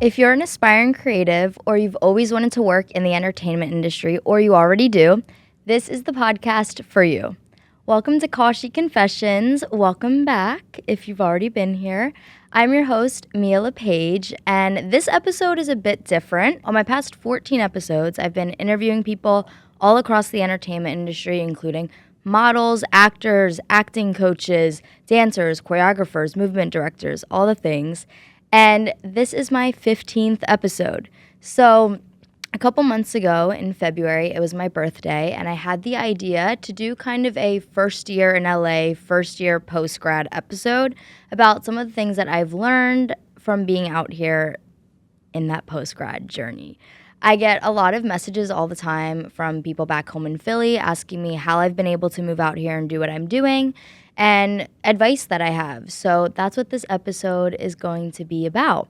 If you're an aspiring creative or you've always wanted to work in the entertainment industry or you already do, this is the podcast for you. Welcome to Call Sheet Confessions. Welcome back if you've already been here. I'm your host, Mia LePage, and this episode is a bit different. On my past 14 episodes, I've been interviewing people all across the entertainment industry, including models, actors, acting coaches, dancers, choreographers, movement directors, all the things. And this is my 15th episode. So a couple months ago in February, it was my birthday, and I had the idea to do kind of a first year in LA, first year post-grad episode about some of the things that I've learned from being out here in that post-grad journey. I get a lot of messages all the time from people back home in Philly asking me how I've been able to move out here and do what I'm doing and advice that I have. So that's what this episode is going to be about.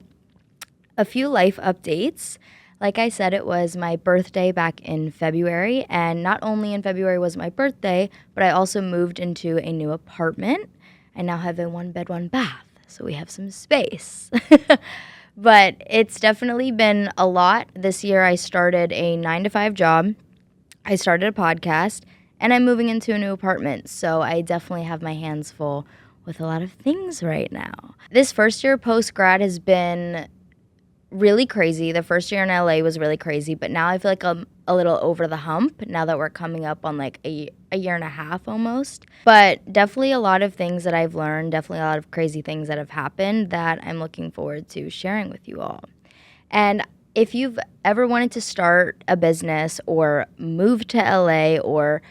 A few life updates. Like I said, it was my birthday back in February, and not only in February was my birthday, but I also moved into a new apartment. I now have a 1-bed, 1-bath, so we have some space. But it's definitely been a lot. This year I started a 9-to-5 job. I started a podcast, and I'm moving into a new apartment, so I definitely have my hands full with a lot of things right now. This first year post-grad has been really crazy. The first year in LA was really crazy, but now I feel like I'm a little over the hump now that we're coming up on like a year and a half almost. But definitely a lot of things that I've learned, definitely a lot of crazy things that have happened that I'm looking forward to sharing with you all. And if you've ever wanted to start a business or move to LA or,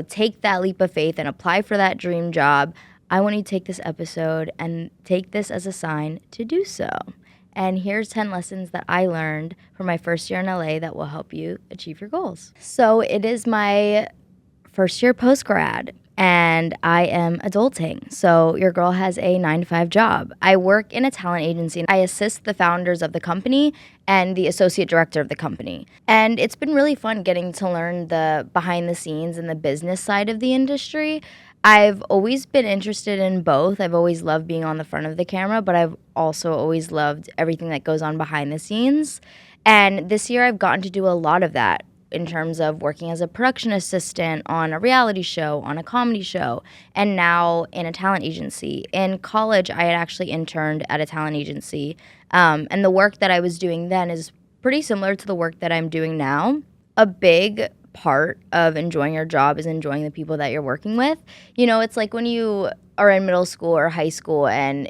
take that leap of faith and apply for that dream job, I want you to take this episode and take this as a sign to do so. And here's 10 lessons that I learned from my first year in LA that will help you achieve your goals. So it is my first year post-grad, and I am adulting. So your girl has a 9-to-5 job. I work in a talent agency. I assist the founders of the company and the associate director of the company. And it's been really fun getting to learn the behind the scenes and the business side of the industry. I've always been interested in both. I've always loved being on the front of the camera, but I've also always loved everything that goes on behind the scenes. And this year I've gotten to do a lot of that in terms of working as a production assistant on a reality show, on a comedy show, and now in a talent agency. In college, I had actually interned at a talent agency, and the work that I was doing then is pretty similar to the work that I'm doing now. A big part of enjoying your job is enjoying the people that you're working with. It's like when you are in middle school or high school and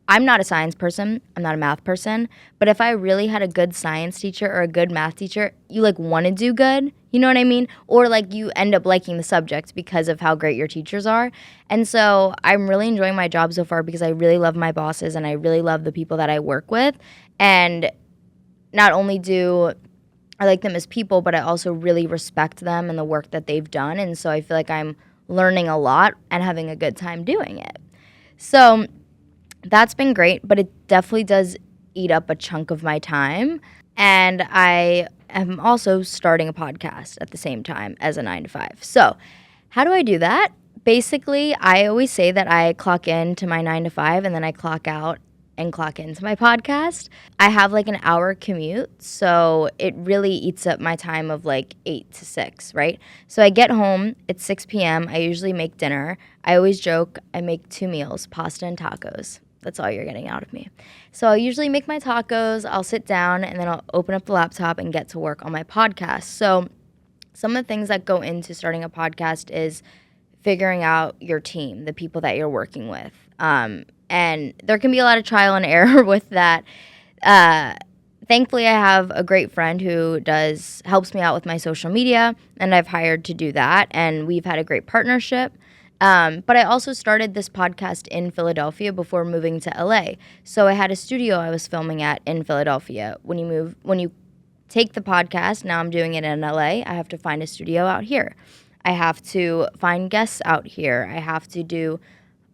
I'm not a science person, I'm not a math person, but if I really had a good science teacher or a good math teacher, you want to do good, you know what I mean? Or you end up liking the subject because of how great your teachers are. And so I'm really enjoying my job so far because I really love my bosses and I really love the people that I work with. And not only do I like them as people, but I also really respect them and the work that they've done. And so I feel like I'm learning a lot and having a good time doing it. So that's been great, but it definitely does eat up a chunk of my time. And I am also starting a podcast at the same time as a 9-to-5. So how do I do that? Basically, I always say that I clock in to my 9-to-5 and then I clock out and clock into my podcast. I have an hour commute, so it really eats up my time of 8 to 6, right? So I get home, it's 6 p.m., I usually make dinner. I always joke I make 2 meals, pasta and tacos. That's all you're getting out of me. So I'll usually make my tacos, I'll sit down, and then I'll open up the laptop and get to work on my podcast. So some of the things that go into starting a podcast is figuring out your team, the people that you're working with. And there can be a lot of trial and error with that. Thankfully, I have a great friend who helps me out with my social media, and I've hired to do that, and we've had a great partnership. But I also started this podcast in Philadelphia before moving to LA. So I had a studio I was filming at in Philadelphia. When you take the podcast, now I'm doing it in LA, I have to find a studio out here. I have to find guests out here. I have to do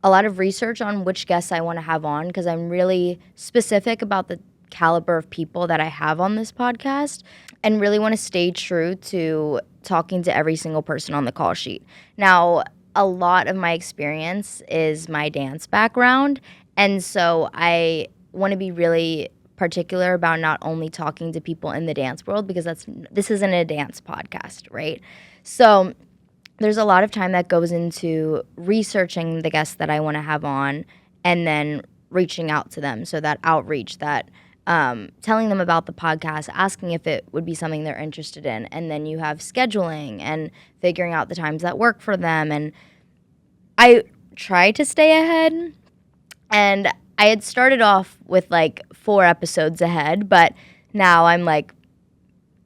a lot of research on which guests I want to have on because I'm really specific about the caliber of people that I have on this podcast and really want to stay true to talking to every single person on the call sheet. Now, a lot of my experience is my dance background. And so I want to be really particular about not only talking to people in the dance world, because this isn't a dance podcast, right? So there's a lot of time that goes into researching the guests that I want to have on and then reaching out to them. So that outreach, that telling them about the podcast, asking if it would be something they're interested in. And then you have scheduling and figuring out the times that work for them. And I try to stay ahead. And I had started off with like 4 episodes ahead, but now I'm like,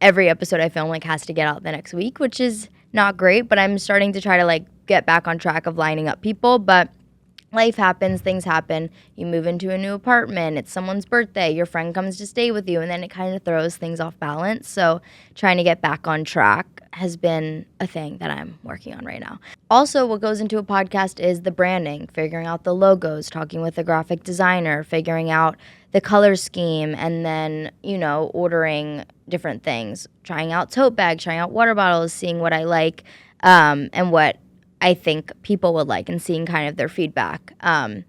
every episode I film like has to get out the next week, which is not great, but I'm starting to try to like get back on track of lining up people. But life happens, things happen. You move into a new apartment, it's someone's birthday, your friend comes to stay with you, and then it kind of throws things off balance. So trying to get back on track has been a thing that I'm working on right now. Also, what goes into a podcast is the branding, figuring out the logos, talking with the graphic designer, figuring out the color scheme, and then, ordering different things, trying out tote bags, trying out water bottles, seeing what I like, and what I think people would like, and seeing kind of their feedback. So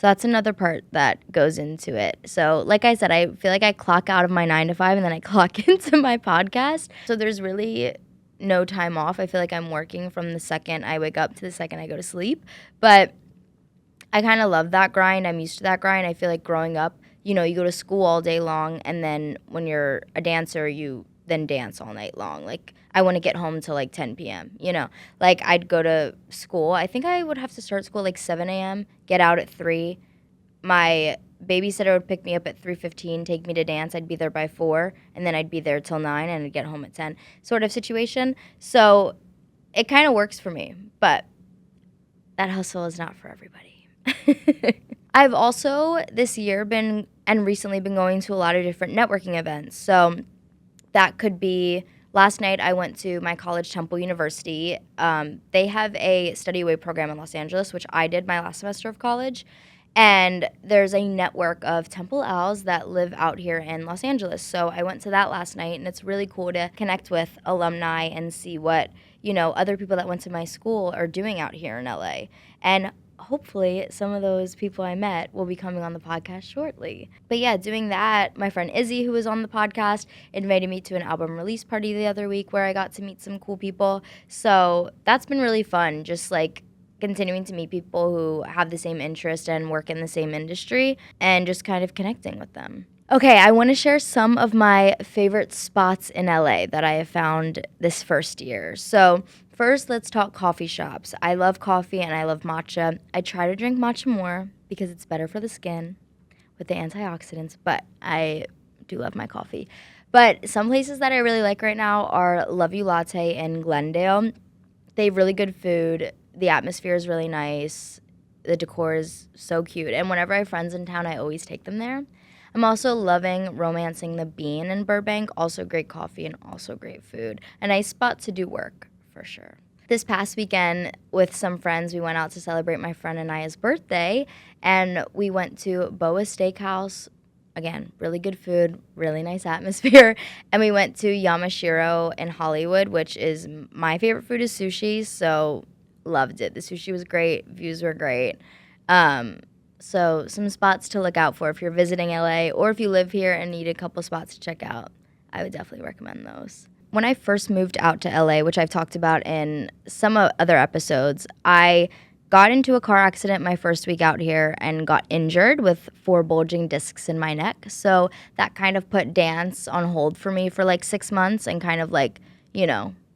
that's another part that goes into it. So like I said, I feel like I clock out of my 9 to 5 and then I clock into my podcast. So there's really no time off. I feel like I'm working from the second I wake up to the second I go to sleep. But I kind of love that grind. I'm used to that grind. I feel like growing up, you go to school all day long, and then when you're a dancer, you then dance all night long. Like, I want to get home till like 10 p.m., Like, I'd go to school. I think I would have to start school like 7 a.m., get out at 3. My babysitter would pick me up at 3:15, take me to dance. I'd be there by 4, and then I'd be there till 9, and I'd get home at 10 sort of situation. So it kind of works for me, but that hustle is not for everybody. I've also this year recently been going to a lot of different networking events. So that could be, last night I went to my college, Temple University. They have a study away program in Los Angeles, which I did my last semester of college. And there's a network of Temple Owls that live out here in Los Angeles. So I went to that last night, and it's really cool to connect with alumni and see what, other people that went to my school are doing out here in LA. And hopefully some of those people I met will be coming on the podcast shortly. But yeah, doing that, my friend Izzy, who was on the podcast, invited me to an album release party the other week where I got to meet some cool people. So that's been really fun, just like continuing to meet people who have the same interest and work in the same industry, and just kind of connecting with them. Okay, I want to share some of my favorite spots in LA that I have found this first year. So first, let's talk coffee shops. I love coffee and I love matcha. I try to drink matcha more because it's better for the skin with the antioxidants, but I do love my coffee. But some places that I really like right now are Love You Latte in Glendale. They have really good food. The atmosphere is really nice. The decor is so cute. And whenever I have friends in town, I always take them there. I'm also loving Romancing the Bean in Burbank. Also great coffee and also great food. A nice spot to do work, for sure. This past weekend, with some friends, we went out to celebrate my friend Anaya's birthday, and we went to Boa Steakhouse. Again, really good food, really nice atmosphere. And we went to Yamashiro in Hollywood, which is my favorite food is sushi, so loved it. The sushi was great, views were great. So some spots to look out for if you're visiting LA, or if you live here and need a couple spots to check out. I would definitely recommend those. When I first moved out to LA, which I've talked about in some other episodes, I got into a car accident my first week out here and got injured with 4 bulging discs in my neck. So that kind of put dance on hold for me for like 6 months, and kind of like,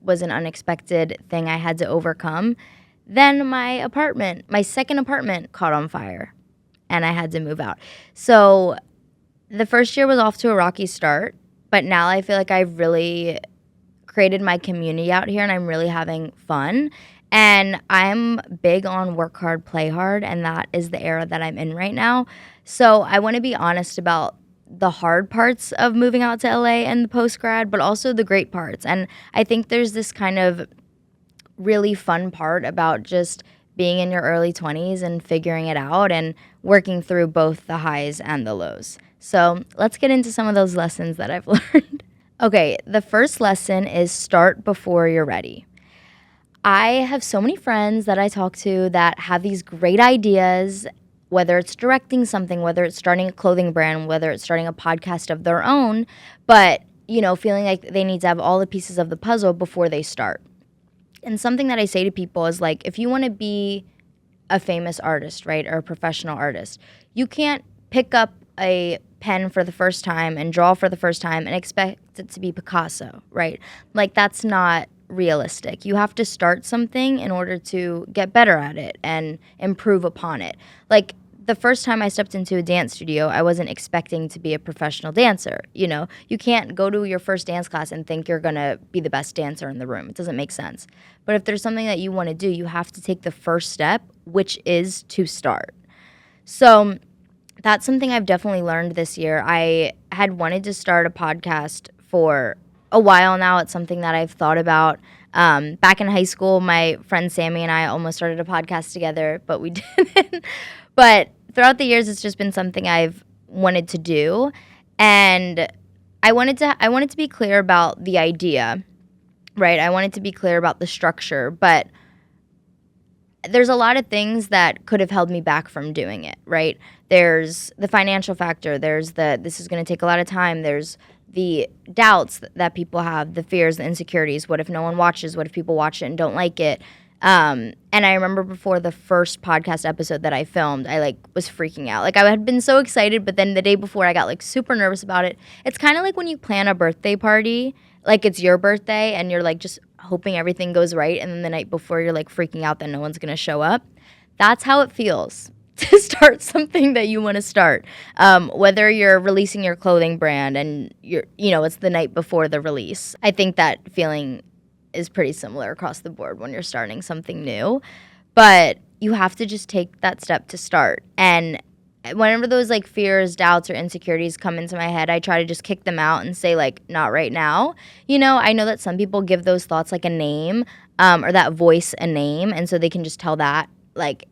was an unexpected thing I had to overcome. Then my second apartment caught on fire, and I had to move out. So the first year was off to a rocky start, but now I feel like I've really created my community out here, and I'm really having fun. And I'm big on work hard, play hard, and that is the era that I'm in right now. So I want to be honest about the hard parts of moving out to LA and the post-grad, but also the great parts. And I think there's this kind of really fun part about just being in your early 20s and figuring it out and working through both the highs and the lows. So let's get into some of those lessons that I've learned. Okay, the first lesson is start before you're ready. I have so many friends that I talk to that have these great ideas, whether it's directing something, whether it's starting a clothing brand, whether it's starting a podcast of their own, but, feeling like they need to have all the pieces of the puzzle before they start. And something that I say to people is like, if you want to be a famous artist, right, or a professional artist, you can't pick up a pen for the first time and draw for the first time and expect it to be Picasso, right? Like, that's not realistic. You have to start something in order to get better at it and improve upon it. Like, the first time I stepped into a dance studio, I wasn't expecting to be a professional dancer. You can't go to your first dance class and think you're going to be the best dancer in the room. It doesn't make sense. But if there's something that you want to do, you have to take the first step, which is to start. So that's something I've definitely learned this year. I had wanted to start a podcast for a while now. It's something that I've thought about. Back in high school, my friend Sammy and I almost started a podcast together, but we didn't. But throughout the years, it's just been something I've wanted to do. And I wanted to be clear about the idea, right? I wanted to be clear about the structure, but there's a lot of things that could have held me back from doing it, right? There's the financial factor. There's this is going to take a lot of time. There's the doubts that people have, the fears, the insecurities. What if no one watches? What if people watch it and don't like it? And I remember before the first podcast episode that I filmed, I was freaking out. I had been so excited, but then the day before I got super nervous about it. It's kind of like when you plan a birthday party, like it's your birthday and you're just hoping everything goes right, and then the night before you're freaking out that no one's going to show up. That's how it feels to start something that you want to start. Whether you're releasing your clothing brand and it's the night before the release. I think that feeling is pretty similar across the board when you're starting something new. But you have to just take that step to start. And whenever those fears, doubts, or insecurities come into my head, I try to just kick them out and say not right now. I know that some people give those thoughts a name, or that voice a name, and so they can just tell that.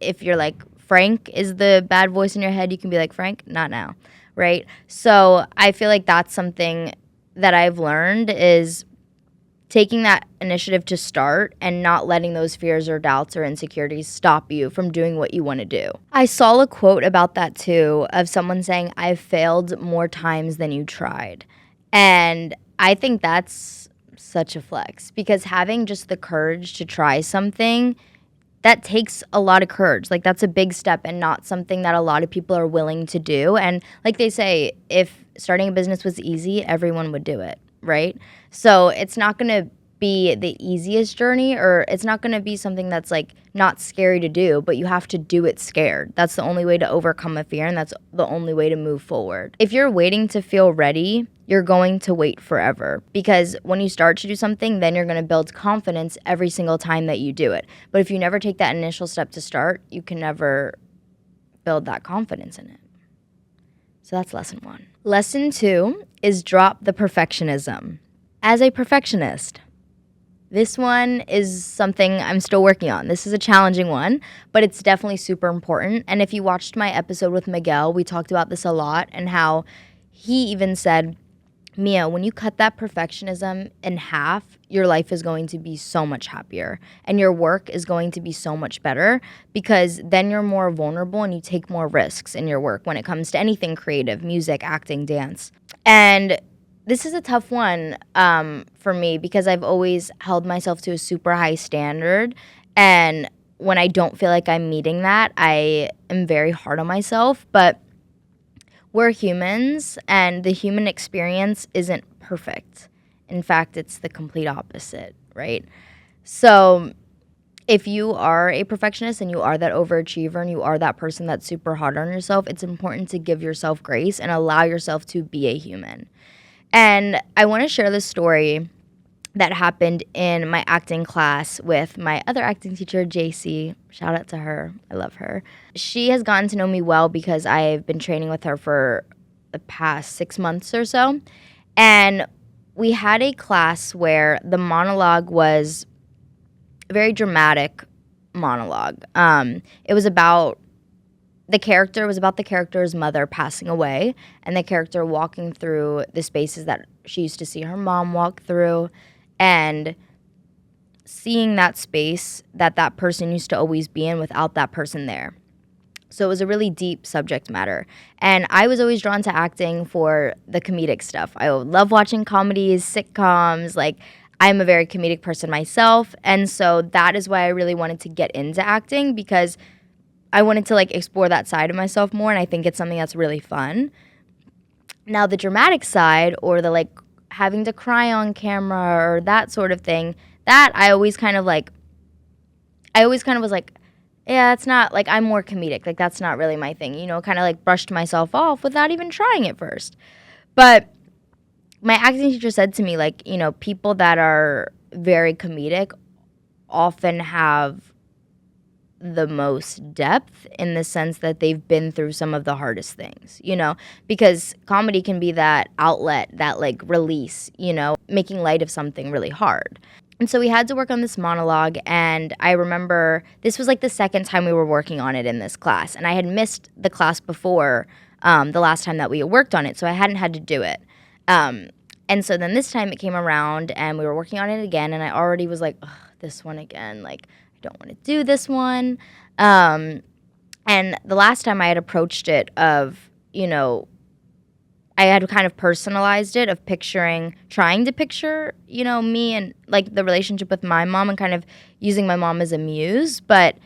If you're Frank is the bad voice in your head, you can be Frank, not now, right? So I feel that's something that I've learned is taking that initiative to start and not letting those fears or doubts or insecurities stop you from doing what you want to do. I saw a quote about that too, of someone saying, "I've failed more times than you tried." And I think that's such a flex, because having just the courage to try something, that takes a lot of courage. That's a big step and not something that a lot of people are willing to do. And like they say, if starting a business was easy, everyone would do it, right? So it's not going to be the easiest journey, or it's not going to be something that's not scary to do, but you have to do it scared. That's the only way to overcome a fear, and that's the only way to move forward. If you're waiting to feel ready, you're going to wait forever, because when you start to do something, then you're going to build confidence every single time that you do it. But if you never take that initial step to start, you can never build that confidence in it. So that's lesson 1. Lesson 2 is drop the perfectionism. As a perfectionist, this one is something I'm still working on. This is a challenging one, but it's definitely super important. And if you watched my episode with Miguel, we talked about this a lot, and how he even said, Mia, when you cut that perfectionism in half, your life is going to be so much happier, and your work is going to be so much better, because then you're more vulnerable and you take more risks in your work when it comes to anything creative, music, acting, dance. And this is a tough one for me, because I've always held myself to a super high standard, and when I don't feel like I'm meeting that, I am very hard on myself. But we're humans, and the human experience isn't perfect. In fact, it's the complete opposite, right? So if you are a perfectionist and you are that overachiever and you are that person that's super hard on yourself, it's important to give yourself grace and allow yourself to be a human. And I want to share this story that happened in my acting class with my other acting teacher, JC. Shout out to her. I love her. She has gotten to know me well because I've been training with her for the past 6 months or so. And we had a class where the monologue was a very dramatic monologue. It was about the character's mother passing away, and the character walking through the spaces that she used to see her mom walk through. And seeing that space that that person used to always be in without that person there. So it was a really deep subject matter. And I was always drawn to acting for the comedic stuff. I love watching comedies, sitcoms. Like, I'm a very comedic person myself. And so that is why I really wanted to get into acting, because I wanted to like explore that side of myself more. And I think it's something that's really fun. Now, the dramatic side, or the like having to cry on camera or that sort of thing, that I always kind of was like, yeah, it's not like, I'm more comedic. Like, that's not really my thing, kind of like brushed myself off without even trying it first. But my acting teacher said to me, like, people that are very comedic often have the most depth, in the sense that they've been through some of the hardest things, because comedy can be that outlet, that like release, making light of something really hard. And so we had to work on this monologue, and I remember this was like the second time we were working on it in this class, and I had missed the class before, the last time that we worked on it, so I hadn't had to do it. And so then this time it came around, and we were working on it again, and I already was like, ugh, this one again, like, I don't want to do this one. And the last time I had approached it of, I had kind of personalized it, of trying to picture, me and like the relationship with my mom, and kind of using my mom as a muse. But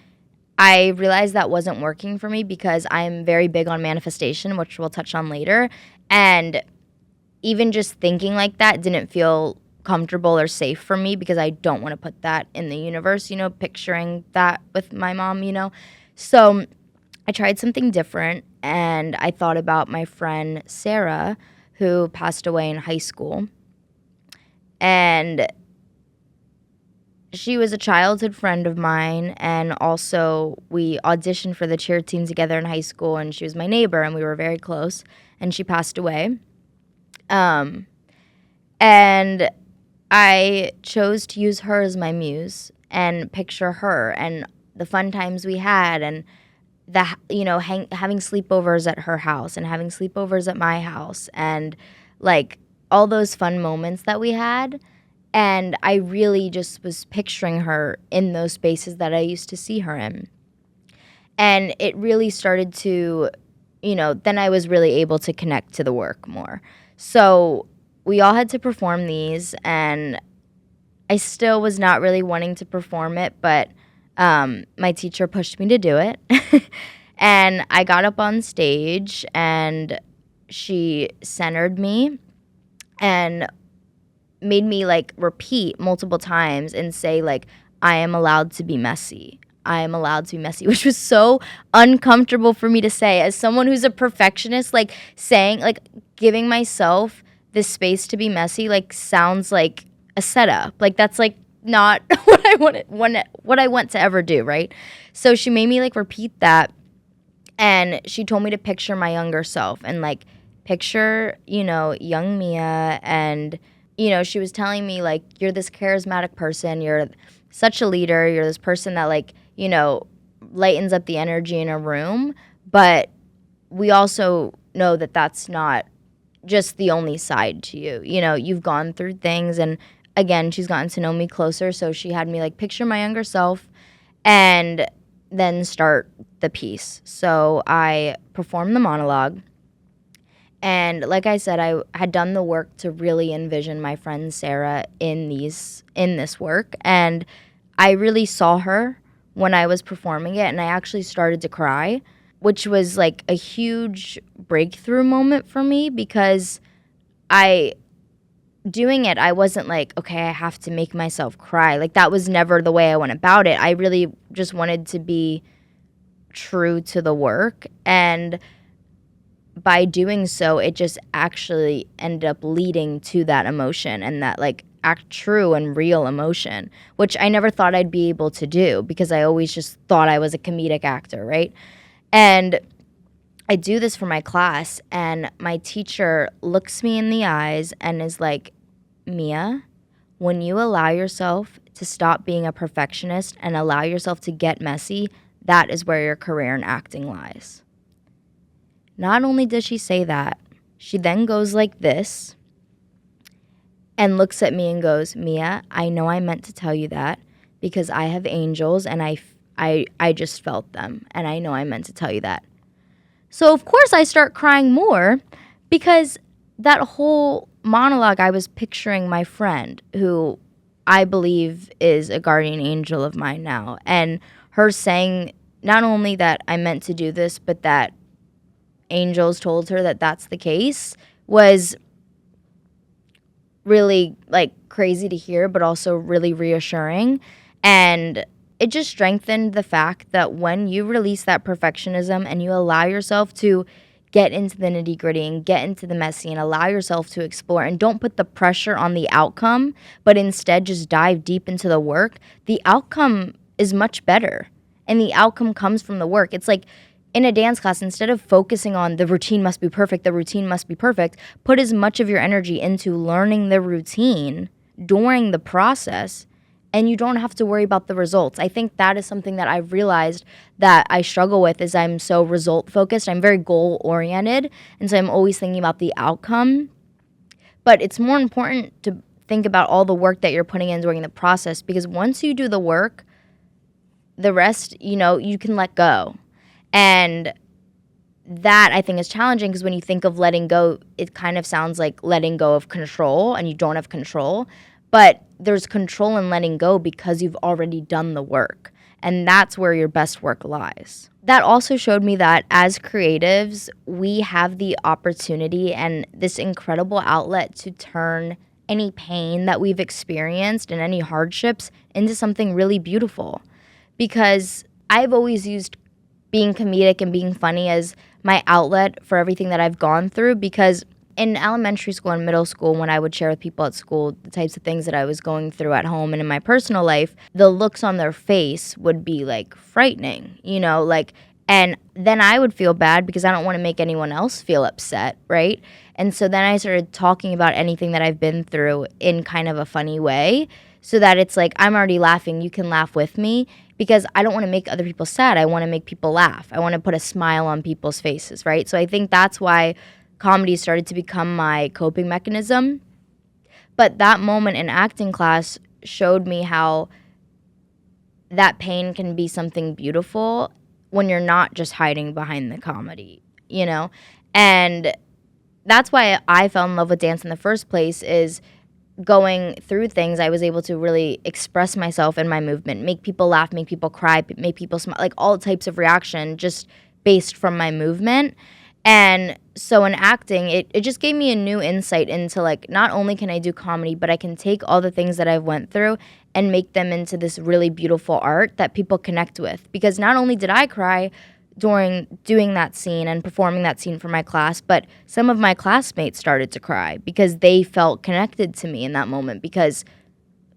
I realized that wasn't working for me, because I'm very big on manifestation, which we'll touch on later. And even just thinking like that didn't feel comfortable or safe for me, because I don't want to put that in the universe, picturing that with my mom, So I tried something different, and I thought about my friend Sarah, who passed away in high school. And she was a childhood friend of mine, and also we auditioned for the cheer team together in high school, and she was my neighbor, and we were very close, and she passed away. And I chose to use her as my muse and picture her and the fun times we had, and having sleepovers at her house and having sleepovers at my house, and like all those fun moments that we had. And I really just was picturing her in those spaces that I used to see her in. And it really started to, then I was really able to connect to the work more. So we all had to perform these, and I still was not really wanting to perform it, but my teacher pushed me to do it. And I got up on stage, and she centered me and made me like repeat multiple times and say like, I am allowed to be messy. I am allowed to be messy, which was so uncomfortable for me to say as someone who's a perfectionist. Like, saying, like, giving myself this space to be messy, like, sounds like a setup. Like, that's like not what I want to ever do, right? So she made me like repeat that, and she told me to picture my younger self, and like picture, young Mia. And she was telling me like, you're this charismatic person, you're such a leader, you're this person that like, lightens up the energy in a room, but we also know that that's not just the only side to you. You've gone through things. And again, she's gotten to know me closer, so she had me like picture my younger self and then start the piece. So I performed the monologue, and like I said, I had done the work to really envision my friend Sarah in this work, and I really saw her when I was performing it, and I actually started to cry, which was like a huge breakthrough moment for me, because doing it, I wasn't like, okay, I have to make myself cry. Like, that was never the way I went about it. I really just wanted to be true to the work, and by doing so, it just actually ended up leading to that emotion, and that like true and real emotion, which I never thought I'd be able to do, because I always just thought I was a comedic actor, right? And I do this for my class, and my teacher looks me in the eyes and is like, Mia, when you allow yourself to stop being a perfectionist and allow yourself to get messy, that is where your career in acting lies. Not only does she say that, she then goes like this and looks at me and goes, Mia, I know I meant to tell you that, because I have angels and I just felt them. And I know I meant to tell you that. So, of course, I start crying more because that whole monologue, I was picturing my friend who I believe is a guardian angel of mine now. And her saying not only that I meant to do this, but that angels told her that that's the case was really like crazy to hear, but also really reassuring. And it just strengthened the fact that when you release that perfectionism and you allow yourself to get into the nitty gritty and get into the messy and allow yourself to explore and don't put the pressure on the outcome, but instead just dive deep into the work, the outcome is much better. And the outcome comes from the work. It's like in a dance class, instead of focusing on the routine must be perfect, put as much of your energy into learning the routine during the process, and you don't have to worry about the results. I think that is something that I've realized that I struggle with is I'm so result focused. I'm very goal oriented, and so I'm always thinking about the outcome. But it's more important to think about all the work that you're putting in during the process, because once you do the work, the rest, you can let go. And that I think is challenging because when you think of letting go, it kind of sounds like letting go of control and you don't have control. But there's control in letting go because you've already done the work. And that's where your best work lies. That also showed me that as creatives, we have the opportunity and this incredible outlet to turn any pain that we've experienced and any hardships into something really beautiful. Because I've always used being comedic and being funny as my outlet for everything that I've gone through, because in elementary school and middle school, when I would share with people at school the types of things that I was going through at home and in my personal life, the looks on their face would be like frightening, and then I would feel bad because I don't want to make anyone else feel upset, right? And so then I started talking about anything that I've been through in kind of a funny way so that it's like I'm already laughing, you can laugh with me, because I don't want to make other people sad. I want to make people laugh. I want to put a smile on people's faces, right? So I think that's why comedy started to become my coping mechanism. But that moment in acting class showed me how that pain can be something beautiful when you're not just hiding behind the comedy, And that's why I fell in love with dance in the first place, is going through things, I was able to really express myself in my movement, make people laugh, make people cry, make people smile, like all types of reaction just based from my movement. And so in acting, it just gave me a new insight into like, not only can I do comedy, but I can take all the things that I've went through and make them into this really beautiful art that people connect with. Because not only did I cry during doing that scene and performing that scene for my class, but some of my classmates started to cry because they felt connected to me in that moment because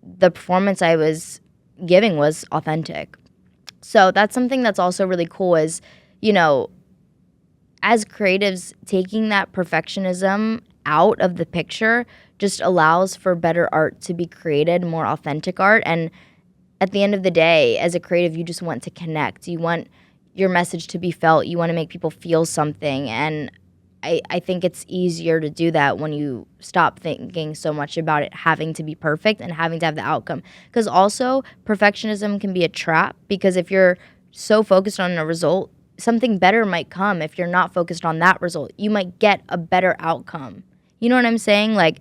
the performance I was giving was authentic. So that's something that's also really cool is, as creatives, taking that perfectionism out of the picture just allows for better art to be created, more authentic art. And at the end of the day, as a creative, you just want to connect. You want your message to be felt. You want to make people feel something. And I think it's easier to do that when you stop thinking so much about it having to be perfect and having to have the outcome. Because also, perfectionism can be a trap, because if you're so focused on a result, something better might come. If you're not focused on that result, you might get a better outcome. You know what I'm saying? Like,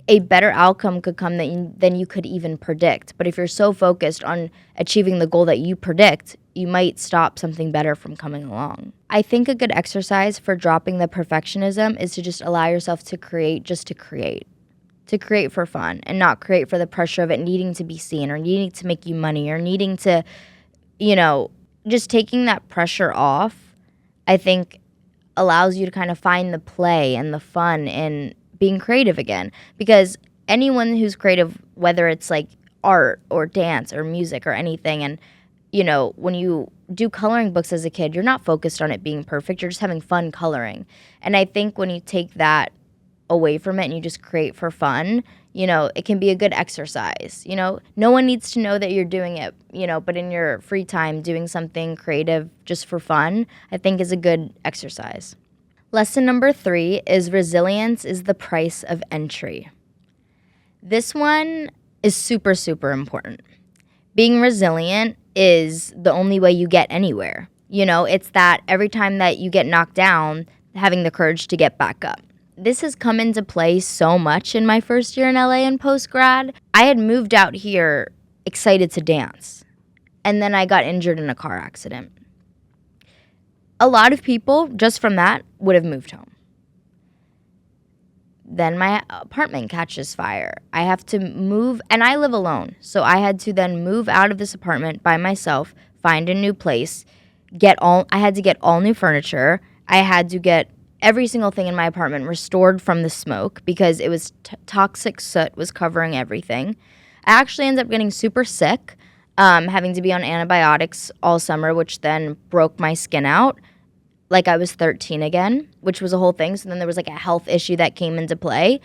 a better outcome could come than you could even predict. But if you're so focused on achieving the goal that you predict, you might stop something better from coming along. I think a good exercise for dropping the perfectionism is to just allow yourself to create just to create. To create for fun and not create for the pressure of it needing to be seen or needing to make you money or needing to, just taking that pressure off, I think allows you to kind of find the play and the fun in being creative again. Because anyone who's creative, whether it's like art or dance or music or anything, and when you do coloring books as a kid, you're not focused on it being perfect, you're just having fun coloring. And I think when you take that away from it and you just create for fun, it can be a good exercise. No one needs to know that you're doing it, but in your free time, doing something creative just for fun, I think is a good exercise. Lesson number 3 is resilience is the price of entry. This one is super, super important being resilient is the only way you get anywhere. It's that every time that you get knocked down, having the courage to get back up. This has come into play so much in my first year in LA in post-grad. I had moved out here excited to dance, and then I got injured in a car accident. A lot of people, just from that, would have moved home. Then my apartment catches fire. I have to move, and I live alone. So I had to then move out of this apartment by myself, find a new place, I had to get all new furniture. I had to get every single thing in my apartment restored from the smoke because it was toxic soot was covering everything. I actually ended up getting super sick, having to be on antibiotics all summer, which then broke my skin out. Like I was 13 again, which was a whole thing. So then there was like a health issue that came into play.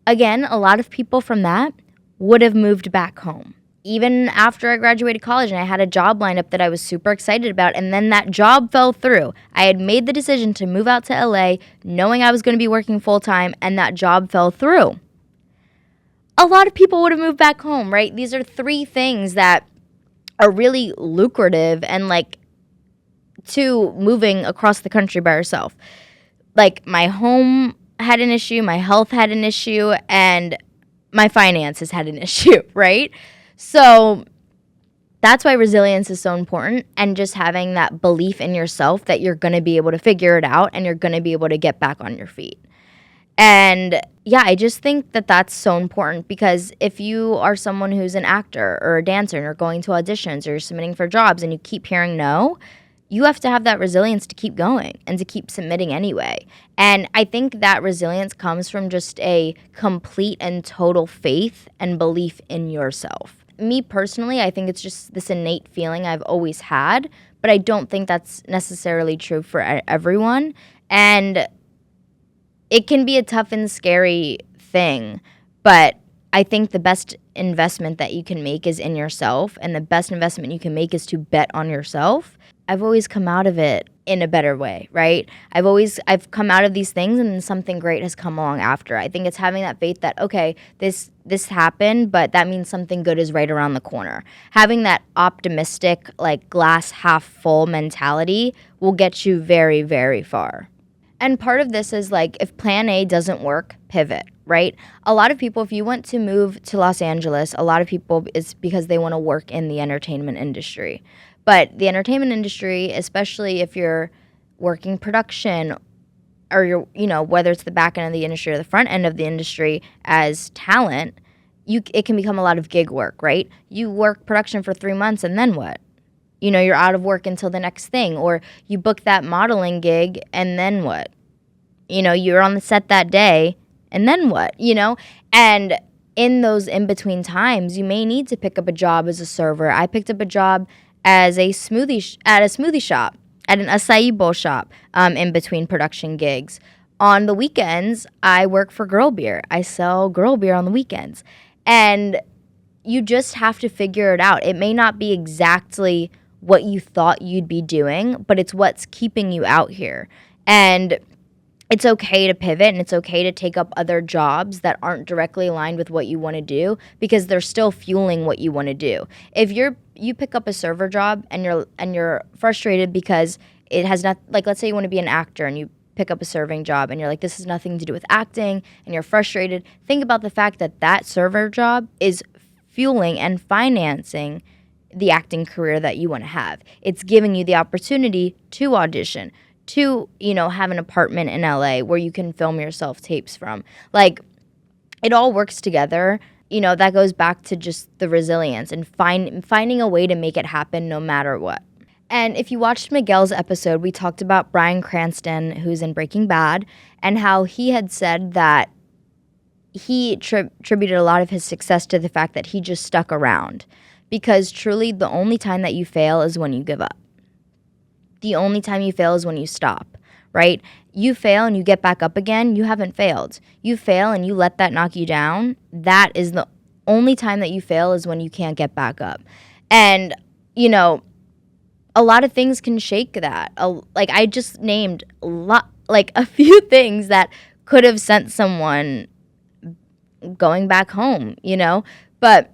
Again, a lot of people from that would have moved back home. Even after I graduated college and I had a job lined up that I was super excited about, and then that job fell through. I had made the decision to move out to LA knowing I was going to be working full time, and that job fell through. A lot of people would have moved back home, right? These are three things that are really lucrative and like to moving across the country by yourself. Like my home had an issue, my health had an issue, and my finances had an issue, right? So that's why resilience is so important, and just having that belief in yourself that you're going to be able to figure it out and you're going to be able to get back on your feet. And yeah, I just think that that's so important because if you are someone who's an actor or a dancer and you're going to auditions or you're submitting for jobs and you keep hearing no, you have to have that resilience to keep going and to keep submitting anyway. And I think that resilience comes from just a complete and total faith and belief in yourself. Me personally, I think it's just this innate feeling I've always had, but I don't think that's necessarily true for everyone. And it can be a tough and scary thing, but I think the best investment that you can make is in yourself, and the best investment you can make is to bet on yourself. I've always come out of it in a better way, right? I've come out of these things and then something great has come along after. I think it's having that faith that, okay, this happened, but that means something good is right around the corner. Having that optimistic, like glass half full mentality will get you very, very far. And part of this is like, if plan A doesn't work, pivot, right? A lot of people, if you want to move to Los Angeles, a lot of people, it's because they want to work in the entertainment industry. But the entertainment industry, especially if you're working production or whether it's the back end of the industry or the front end of the industry as talent, it can become a lot of gig work, right? You work production for 3 months and then what? You're out of work until the next thing, or you book that modeling gig and then what? You're on the set that day and then what? And in those in-between times, you may need to pick up a job as a server. I picked up a job as a at a smoothie shop, at an acai bowl shop, in between production gigs. On the weekends, I work for Girl Beer. I sell Girl Beer on the weekends. And you just have to figure it out. It may not be exactly what you thought you'd be doing, but it's what's keeping you out here. And it's okay to pivot, and it's okay to take up other jobs that aren't directly aligned with what you want to do, because they're still fueling what you want to do. If you pick up a server job and you're frustrated because it has not, like, let's say you want to be an actor and you pick up a serving job and you're like, this has nothing to do with acting, and you're frustrated, think about the fact that that server job is fueling and financing the acting career that you want to have. It's giving you the opportunity to audition, to, have an apartment in LA where you can film yourself tapes from. Like, it all works together. That goes back to just the resilience and finding a way to make it happen no matter what. And if you watched Miguel's episode, we talked about Bryan Cranston, who's in Breaking Bad, and how he had said that he attributed a lot of his success to the fact that he just stuck around. Because truly, the only time that you fail is when you give up. The only time you fail is when you stop, right? You fail and you get back up again, you haven't failed. You fail and you let that knock you down, that is the only time that you fail, is when you can't get back up. And, a lot of things can shake that. Like, I just named a few things that could have sent someone going back home, But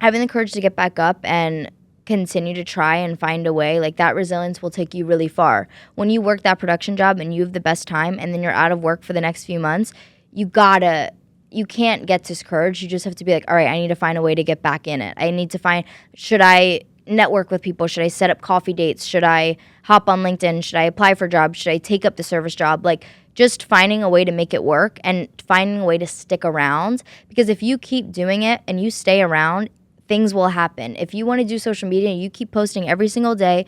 having the courage to get back up and continue to try and find a way, like that resilience will take you really far. When you work that production job and you have the best time and then you're out of work for the next few months, you can't get discouraged. You just have to be like, all right, I need to find a way to get back in it. Should I network with people? Should I set up coffee dates? Should I hop on LinkedIn? Should I apply for jobs? Should I take up the service job? Like, just finding a way to make it work and finding a way to stick around. Because if you keep doing it and you stay around, things will happen. If you want to do social media and you keep posting every single day,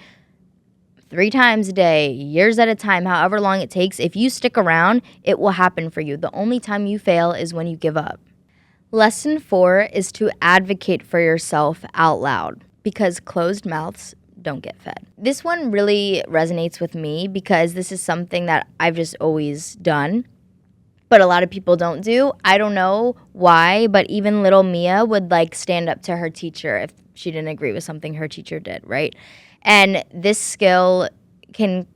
3 times a day, years at a time, however long it takes, if you stick around, it will happen for you. The only time you fail is when you give up. Lesson 4 is to advocate for yourself out loud, because closed mouths don't get fed. This one really resonates with me because this is something that I've just always done, but a lot of people don't do. I don't know why, but even little Mia would like stand up to her teacher if she didn't agree with something her teacher did, right? And this skill can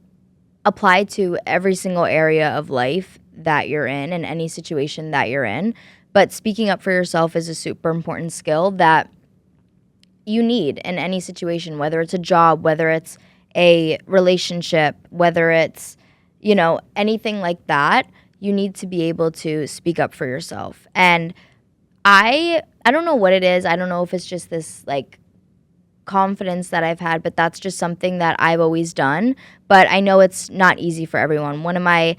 apply to every single area of life that you're in and any situation that you're in. But speaking up for yourself is a super important skill that you need in any situation, whether it's a job, whether it's a relationship, whether it's, anything like that. You need to be able to speak up for yourself. And I don't know what it is. I don't know if it's just this like confidence that I've had, but that's just something that I've always done. But I know it's not easy for everyone. One of my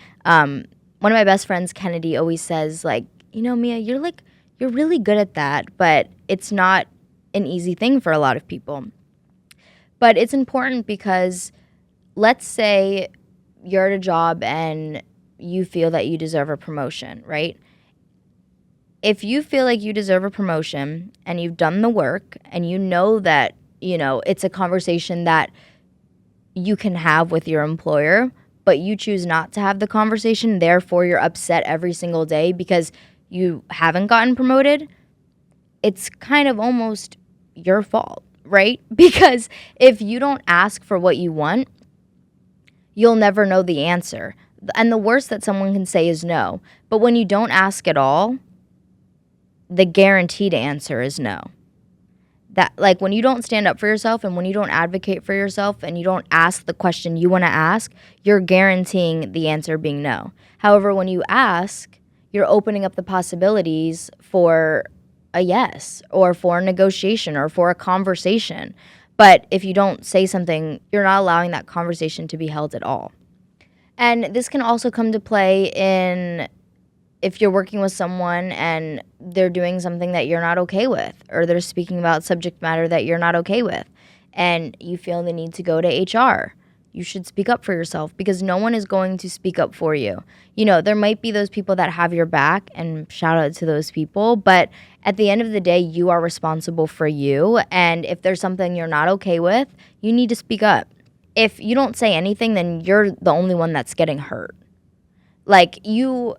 best friends, Kennedy, always says like, Mia, you're really good at that, but it's not an easy thing for a lot of people. But it's important because let's say you're at a job and you feel that you deserve a promotion, right? If you feel like you deserve a promotion and you've done the work and you know that, it's a conversation that you can have with your employer, but you choose not to have the conversation, therefore you're upset every single day because you haven't gotten promoted, it's kind of almost your fault, right? Because if you don't ask for what you want, you'll never know the answer. And the worst that someone can say is no. But when you don't ask at all, the guaranteed answer is no. That, like, when you don't stand up for yourself and when you don't advocate for yourself and you don't ask the question you want to ask, you're guaranteeing the answer being no. However, when you ask, you're opening up the possibilities for a yes or for a negotiation or for a conversation. But if you don't say something, you're not allowing that conversation to be held at all. And this can also come to play in if you're working with someone and they're doing something that you're not okay with, or they're speaking about subject matter that you're not okay with, and you feel the need to go to HR. You should speak up for yourself because no one is going to speak up for you. There might be those people that have your back, and shout out to those people, but at the end of the day, you are responsible for you, and if there's something you're not okay with, you need to speak up. If you don't say anything, then you're the only one that's getting hurt. Like, you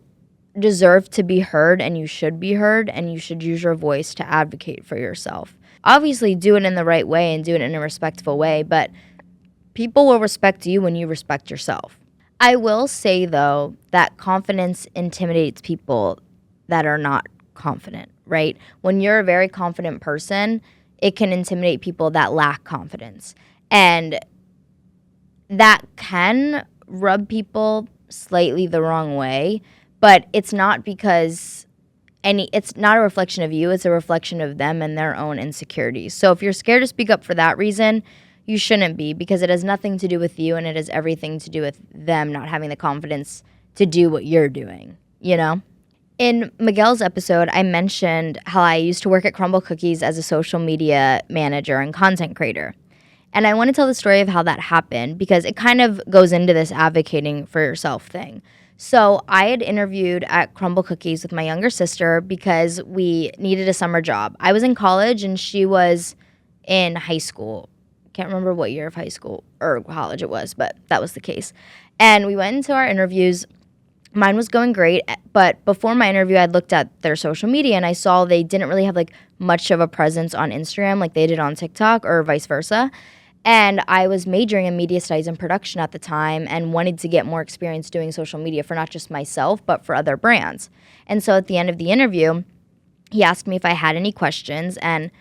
deserve to be heard, and you should be heard, and you should use your voice to advocate for yourself. Obviously, do it in the right way and do it in a respectful way, but people will respect you when you respect yourself. I will say, though, that confidence intimidates people that are not confident, right? When you're a very confident person, it can intimidate people that lack confidence. And that can rub people slightly the wrong way, but it's not because it's not a reflection of you, it's a reflection of them and their own insecurities. So if you're scared to speak up for that reason, you shouldn't be, because it has nothing to do with you and it has everything to do with them not having the confidence to do what you're doing, In Miguel's episode, I mentioned how I used to work at Crumble Cookies as a social media manager and content creator. And I want to tell the story of how that happened because it kind of goes into this advocating for yourself thing. So I had interviewed at Crumble Cookies with my younger sister because we needed a summer job. I was in college and she was in high school. Can't remember what year of high school or college it was, but that was the case. And we went into our interviews. Mine was going great, but before my interview, I'd looked at their social media and I saw they didn't really have like much of a presence on Instagram like they did on TikTok or vice versa. And I was majoring in media studies and production at the time and wanted to get more experience doing social media for not just myself, but for other brands. And so at the end of the interview, he asked me if I had any questions, and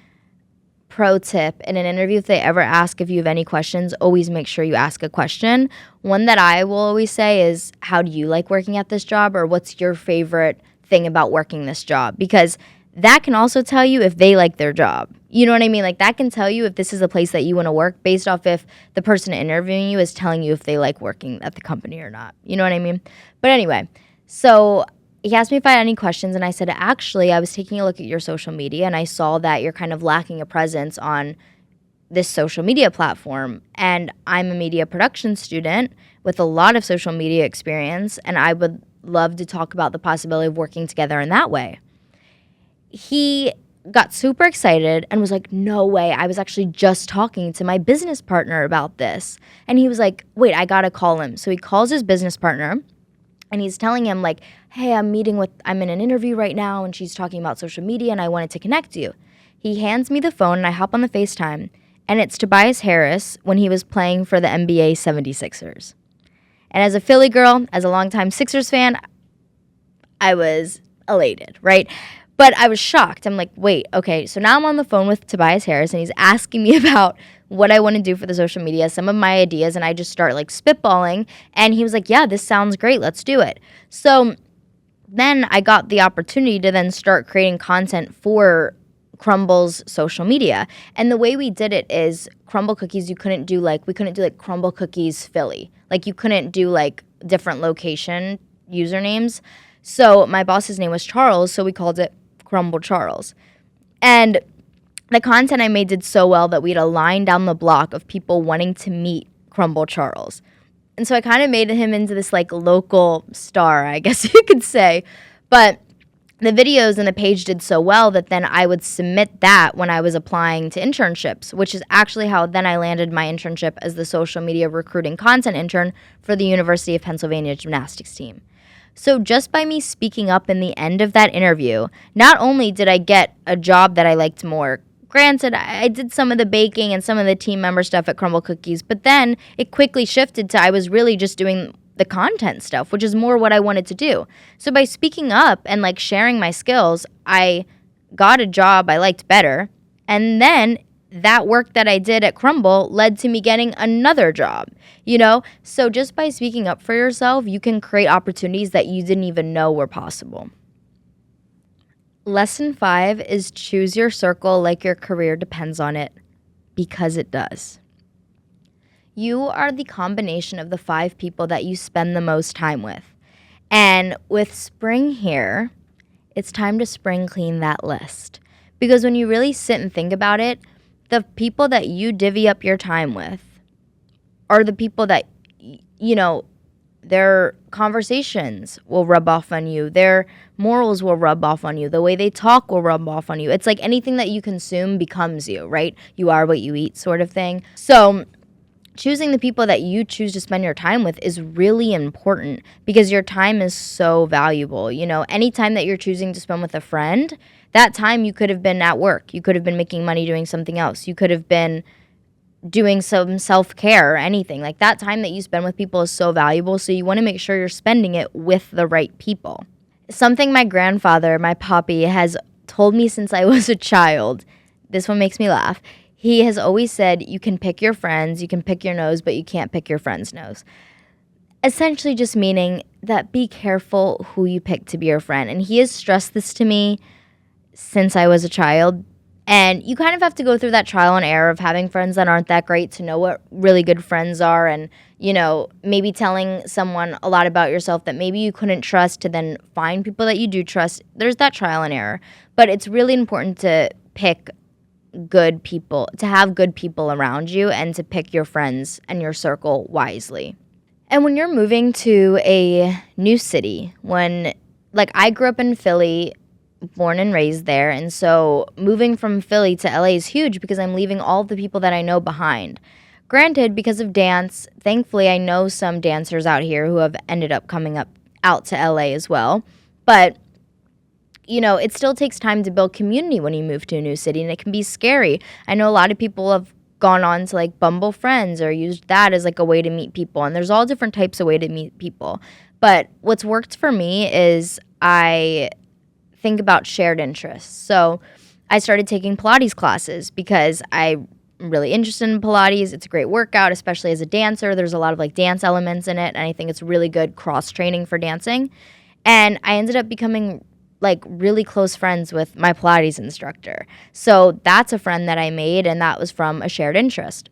pro tip in an interview, if they ever ask if you have any questions, always make sure you ask a question. One that I will always say is, how do you like working at this job? Or what's your favorite thing about working this job? Because that can also tell you if they like their job. You know what I mean? Like, that can tell you if this is a place that you want to work based off if the person interviewing you is telling you if they like working at the company or not. You know what I mean? But anyway, so he asked me if I had any questions, and I said, actually, I was taking a look at your social media, and I saw that you're kind of lacking a presence on this social media platform. And I'm a media production student with a lot of social media experience, and I would love to talk about the possibility of working together in that way. He got super excited and was like, no way, I was actually just talking to my business partner about this. And he was like, wait, I gotta call him. So he calls his business partner, and he's telling him, like, hey, I'm in an interview right now, and she's talking about social media, and I wanted to connect you. He hands me the phone, and I hop on the FaceTime, and it's Tobias Harris when he was playing for the NBA 76ers. And as a Philly girl, as a longtime Sixers fan, I was elated, right? But I was shocked. I'm like, wait, okay, so now I'm on the phone with Tobias Harris, and he's asking me about what I want to do for the social media, some of my ideas, and I just start like spitballing. And he was like, yeah, this sounds great. Let's do it. So then I got the opportunity to then start creating content for Crumble's social media. And the way we did it is Crumble Cookies, we couldn't do like Crumble Cookies Philly. Like, you couldn't do like different location usernames. So my boss's name was Charles, so we called it Crumble Charles. And the content I made did so well that we had a line down the block of people wanting to meet Crumble Charles. And so I kind of made him into this like local star, I guess you could say. But the videos and the page did so well that then I would submit that when I was applying to internships, which is actually how then I landed my internship as the social media recruiting content intern for the University of Pennsylvania gymnastics team. So just by me speaking up in the end of that interview, not only did I get a job that I liked more. Granted, I did some of the baking and some of the team member stuff at Crumble Cookies, but then it quickly shifted to I was really just doing the content stuff, which is more what I wanted to do. So by speaking up and like sharing my skills, I got a job I liked better. And then that work that I did at Crumble led to me getting another job, you know? So just by speaking up for yourself, you can create opportunities that you didn't even know were possible. Lesson 5 is choose your circle like your career depends on it, because it does. You are the combination of the 5 people that you spend the most time with. And with spring here, it's time to spring clean that list. Because when you really sit and think about it, the people that you divvy up your time with are the people that, you know, their conversations will rub off on you. Their morals will rub off on you. The way they talk will rub off on you. It's like anything that you consume becomes you, right? You are what you eat sort of thing. So choosing the people that you choose to spend your time with is really important because your time is so valuable. You know, any time that you're choosing to spend with a friend, that time you could have been at work. You could have been making money doing something else. You could have been doing some self-care or anything. Like, that time that you spend with people is so valuable, so you want to make sure you're spending it with the right people. Something my grandfather, my poppy, has told me since I was a child, this one makes me laugh. He has always said, you can pick your friends, you can pick your nose, but you can't pick your friend's nose. Essentially just meaning that be careful who you pick to be your friend. And he has stressed this to me since I was a child. And you kind of have to go through that trial and error of having friends that aren't that great to know what really good friends are, and, you know, maybe telling someone a lot about yourself that maybe you couldn't trust to then find people that you do trust. There's that trial and error. But it's really important to pick good people, to have good people around you, and to pick your friends and your circle wisely. And when you're moving to a new city, like, I grew up in Philly, born and raised there, and so moving from Philly to LA is huge because I'm leaving all the people that I know behind. Granted, because of dance, thankfully I know some dancers out here who have ended up coming out to LA as well. But, you know, it still takes time to build community when you move to a new city, and it can be scary. I know a lot of people have gone on to like Bumble Friends or used that as like a way to meet people, and there's all different types of way to meet people. But what's worked for me is I think about shared interests. So I started taking Pilates classes because I'm really interested in Pilates. It's a great workout, especially as a dancer. There's a lot of like dance elements in it, and I think it's really good cross training for dancing. And I ended up becoming like really close friends with my Pilates instructor. So that's a friend that I made, and that was from a shared interest.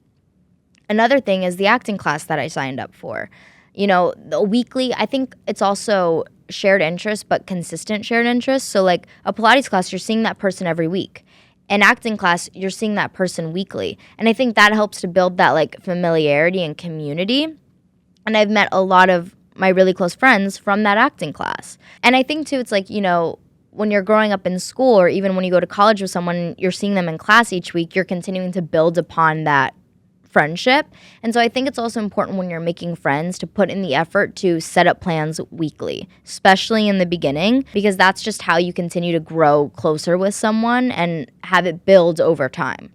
Another thing is the acting class that I signed up for. The weekly, I think it's also shared interest, but consistent shared interest. So, like a Pilates class, you're seeing that person every week. An acting class, you're seeing that person weekly. And I think that helps to build that like familiarity and community. And I've met a lot of my really close friends from that acting class. And I think too, it's like, when you're growing up in school or even when you go to college with someone, you're seeing them in class each week, you're continuing to build upon that friendship. And so I think it's also important when you're making friends to put in the effort to set up plans weekly, especially in the beginning, because that's just how you continue to grow closer with someone and have it build over time.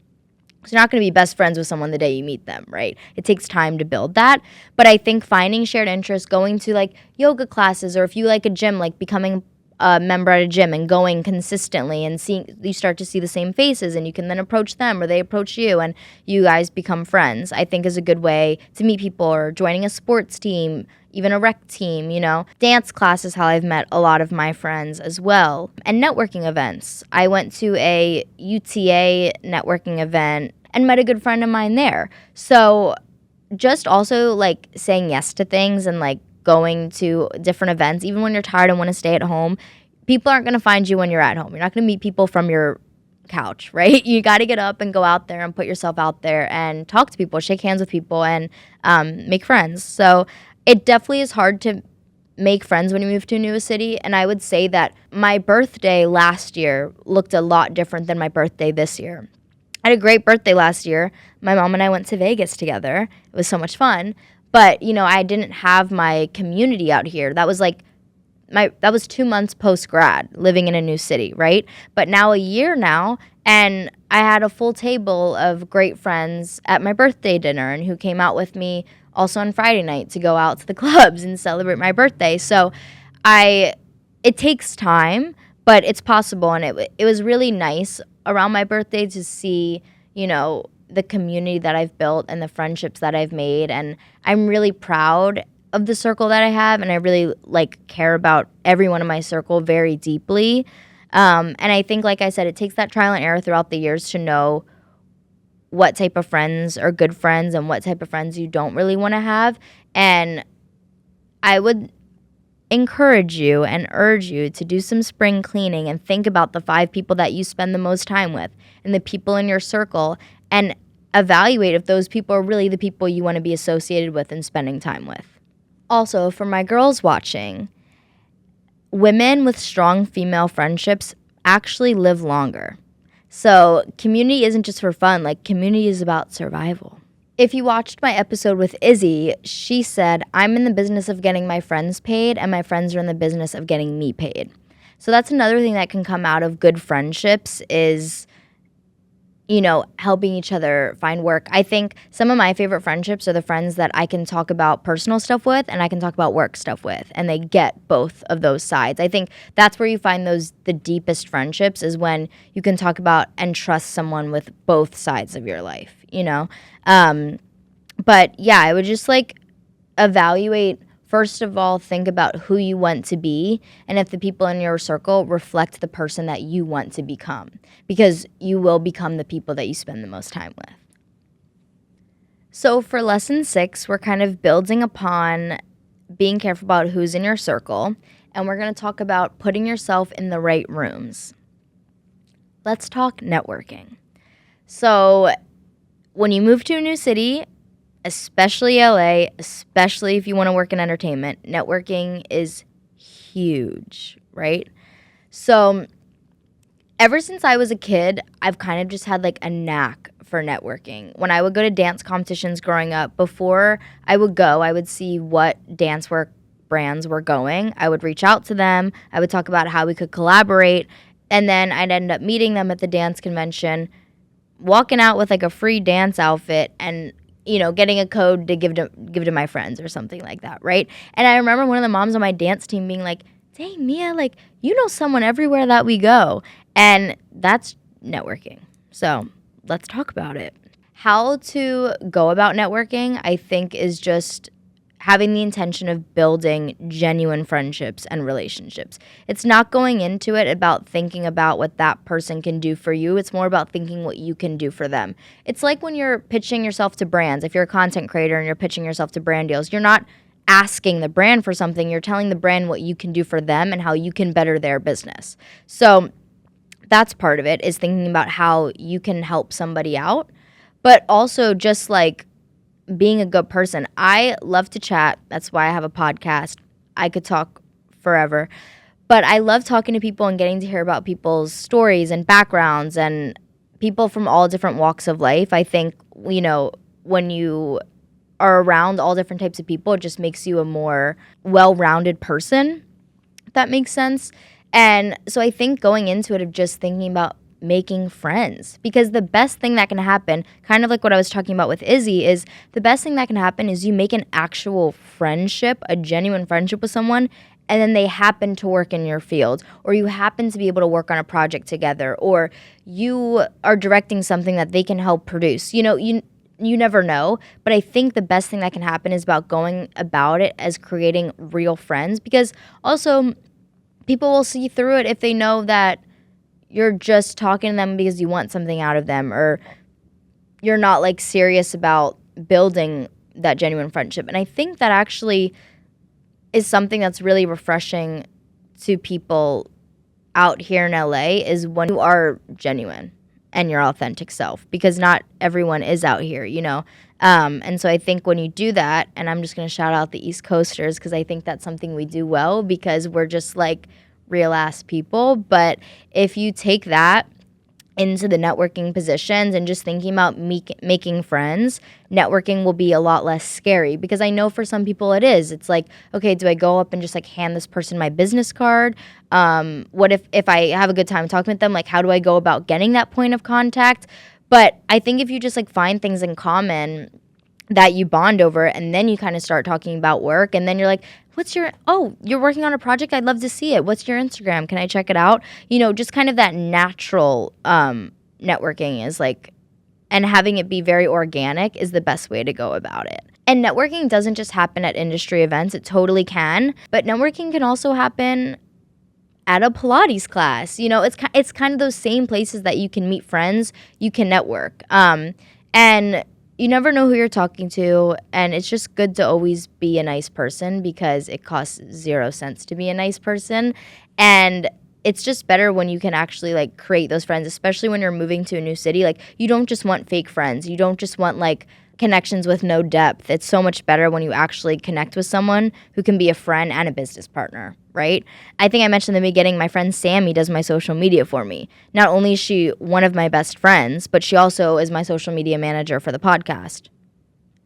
So you're not going to be best friends with someone the day you meet them, right? It takes time to build that. But I think finding shared interests, going to like yoga classes, or if you like a gym, like becoming a member at a gym and going consistently and you start to see the same faces, and you can then approach them or they approach you and you guys become friends, I think is a good way to meet people. Or joining a sports team, even a rec team, Dance class is how I've met a lot of my friends as well. And networking events. I went to a UTA networking event and met a good friend of mine there. So just also like saying yes to things and like going to different events, even when you're tired and want to stay at home, people aren't going to find you when you're at home. You're not going to meet people from your couch, right? You got to get up and go out there and put yourself out there and talk to people, shake hands with people, and make friends. So it definitely is hard to make friends when you move to a new city. And I would say that my birthday last year looked a lot different than my birthday this year. I had a great birthday last year. My mom and I went to Vegas together. It was so much fun. But, I didn't have my community out here. That was like that was 2 months post-grad living in a new city, right? But now a year now, and I had a full table of great friends at my birthday dinner and who came out with me also on Friday night to go out to the clubs and celebrate my birthday. So it takes time, but it's possible. And it was really nice around my birthday to see, the community that I've built and the friendships that I've made. And I'm really proud of the circle that I have, and I really care about everyone in my circle very deeply. And I think, like I said, it takes that trial and error throughout the years to know what type of friends are good friends and what type of friends you don't really want to have. And I would encourage you and urge you to do some spring cleaning and think about the 5 people that you spend the most time with and the people in your circle, and evaluate if those people are really the people you want to be associated with and spending time with. Also, for my girls watching, women with strong female friendships actually live longer. So community isn't just for fun, community is about survival. If you watched my episode with Izzy, she said, I'm in the business of getting my friends paid, and my friends are in the business of getting me paid. So that's another thing that can come out of good friendships is, helping each other find work. I think some of my favorite friendships are the friends that I can talk about personal stuff with and I can talk about work stuff with, and they get both of those sides. I think that's where you find the deepest friendships, is when you can talk about and trust someone with both sides of your life, But yeah, I would just evaluate. First of all, think about who you want to be and if the people in your circle reflect the person that you want to become, because you will become the people that you spend the most time with. So for lesson 6, we're kind of building upon being careful about who's in your circle, and we're going to talk about putting yourself in the right rooms. Let's talk networking. So when you move to a new city, especially LA, especially if you want to work in entertainment, networking is huge, right? So ever since I was a kid, I've kind of just had a knack for networking. When I would go to dance competitions growing up, before I would go, I would see what dance work brands were going. I would reach out to them. I would talk about how we could collaborate. And then I'd end up meeting them at the dance convention, walking out with a free dance outfit and getting a code to give to my friends or something like that, right? And I remember one of the moms on my dance team being like, dang, Mia, you know someone everywhere that we go. And that's networking. So let's talk about it. How to go about networking, I think, is just having the intention of building genuine friendships and relationships. It's not going into it about thinking about what that person can do for you. It's more about thinking what you can do for them. It's like when you're pitching yourself to brands. If you're a content creator and you're pitching yourself to brand deals, you're not asking the brand for something. You're telling the brand what you can do for them and how you can better their business. So that's part of it, is thinking about how you can help somebody out, but also just like being a good person. I love to chat. That's why I have a podcast. I could talk forever. But I love talking to people and getting to hear about people's stories and backgrounds and people from all different walks of life. I think, when you are around all different types of people, it just makes you a more well-rounded person, if that makes sense. And so I think going into it of just thinking about making friends, because the best thing that can happen, kind of like what I was talking about with Izzy, is the best thing that can happen is you make an actual friendship, a genuine friendship with someone, and then they happen to work in your field, or you happen to be able to work on a project together, or you are directing something that they can help produce. You never know, but I think the best thing that can happen is about going about it as creating real friends, because also people will see through it if they know that you're just talking to them because you want something out of them, or you're not like serious about building that genuine friendship. And I think that actually is something that's really refreshing to people out here in LA, is when you are genuine and your authentic self, because not everyone is out here, and so I think when you do that, and I'm just going to shout out the East Coasters, because I think that's something we do well, because we're just like real ass people. But if you take that into the networking positions and just thinking about making friends, networking will be a lot less scary, because I know for some people it is. It's like, okay, do I go up and just like hand this person my business card? What if I have a good time talking with them? Like, how do I go about getting that point of contact? But I think if you just like find things in common that you bond over, and then you kind of start talking about work, and then you're like, you're working on a project, I'd love to see it. What's your Instagram? Can I check it out? Just kind of that natural networking is like, and having it be very organic is the best way to go about it. And networking doesn't just happen at industry events. It totally can. But networking can also happen at a Pilates class. It's kind of those same places that you can meet friends, you can network. And you never know who you're talking to, and it's just good to always be a nice person, because it costs 0 cents to be a nice person. And it's just better when you can actually like create those friends, especially when you're moving to a new city. Like, you don't just want fake friends. You don't just want like connections with no depth. It's so much better when you actually connect with someone who can be a friend and a business partner, right? I think I mentioned in the beginning, my friend Sammy does my social media for me. Not only is she one of my best friends, but she also is my social media manager for the podcast.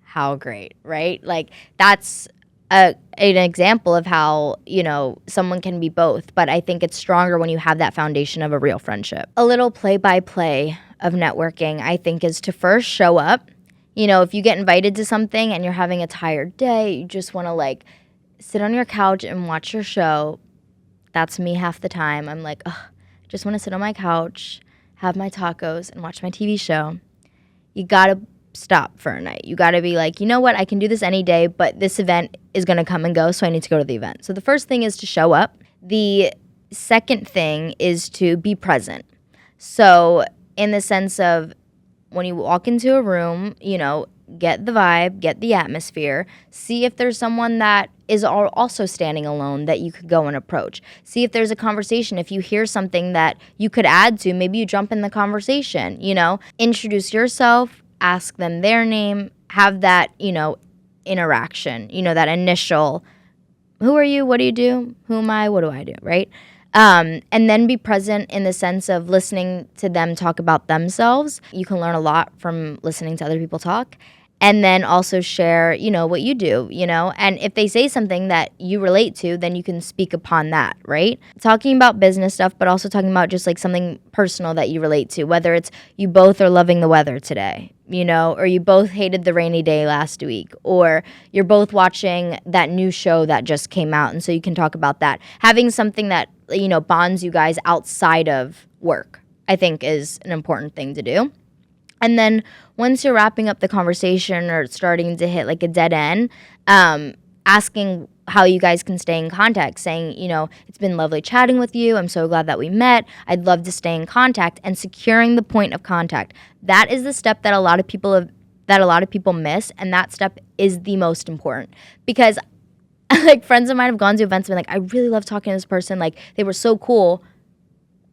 How great, right? Like, that's an example of how, someone can be both. But I think it's stronger when you have that foundation of a real friendship. A little play-by-play of networking, I think, is to first show up. If you get invited to something and you're having a tired day, you just want to like sit on your couch and watch your show. That's me half the time. I'm like, I just want to sit on my couch, have my tacos, and watch my TV show. You got to stop for a night. You got to be like, you know what? I can do this any day, but this event is going to come and go, so I need to go to the event. So the first thing is to show up. The second thing is to be present. So in the sense of, when you walk into a room, get the vibe, get the atmosphere, see if there's someone that is also standing alone that you could go and approach. See if there's a conversation. If you hear something that you could add to, maybe you jump in the conversation, Introduce yourself, ask them their name, have that, interaction, that initial, who are you, what do you do, who am I, what do I do, right? And then be present in the sense of listening to them talk about themselves. You can learn a lot from listening to other people talk. And then also share, what you do, And if they say something that you relate to, then you can speak upon that, right? Talking about business stuff, but also talking about just like something personal that you relate to, whether it's you both are loving the weather today, or you both hated the rainy day last week, or you're both watching that new show that just came out, and so you can talk about that. Having something that, bonds you guys outside of work, I think is an important thing to do. And then once you're wrapping up the conversation or starting to hit like a dead end, asking how you guys can stay in contact, saying, it's been lovely chatting with you. I'm so glad that we met. I'd love to stay in contact, and securing the point of contact. That is the step that a lot of people miss, and that step is the most important, because like friends of mine have gone to events and been like, I really love talking to this person. Like, they were so cool.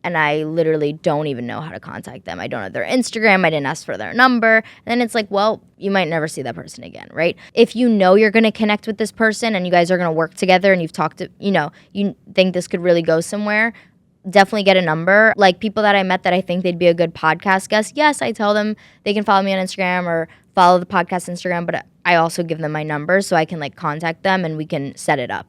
And I literally don't even know how to contact them. I don't have their Instagram. I didn't ask for their number. And then it's like, well, you might never see that person again, right? If you know you're going to connect with this person and you guys are going to work together and you've talked to, you think this could really go somewhere, definitely get a number. Like people that I met that I think they'd be a good podcast guest, yes, I tell them they can follow me on Instagram or follow the podcast Instagram, but I also give them my number so I can like contact them and we can set it up,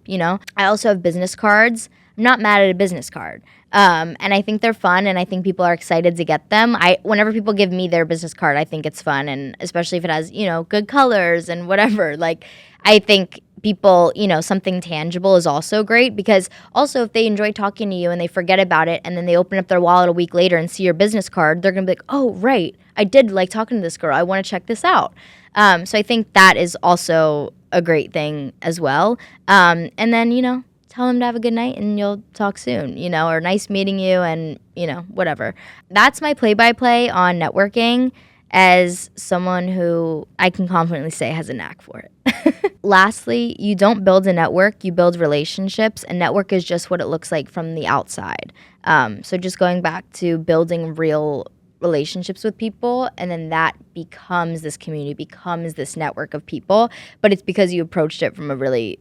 I also have business cards. I'm not mad at a business card. And I think they're fun, and I think people are excited to get them. Whenever people give me their business card, I think it's fun, and especially if it has, good colors and whatever. Like, I think people, something tangible is also great, because also if they enjoy talking to you and they forget about it and then they open up their wallet a week later and see your business card, they're going to be like, oh, right, I did like talking to this girl. I want to check this out. So I think that is also a great thing as well. And then, tell them to have a good night and you'll talk soon, or nice meeting you and, whatever. That's my play-by-play on networking as someone who I can confidently say has a knack for it. Lastly, you don't build a network, you build relationships, and network is just what it looks like from the outside. So just going back to building real relationships with people, and then that becomes this community, becomes this network of people, but it's because you approached it from a really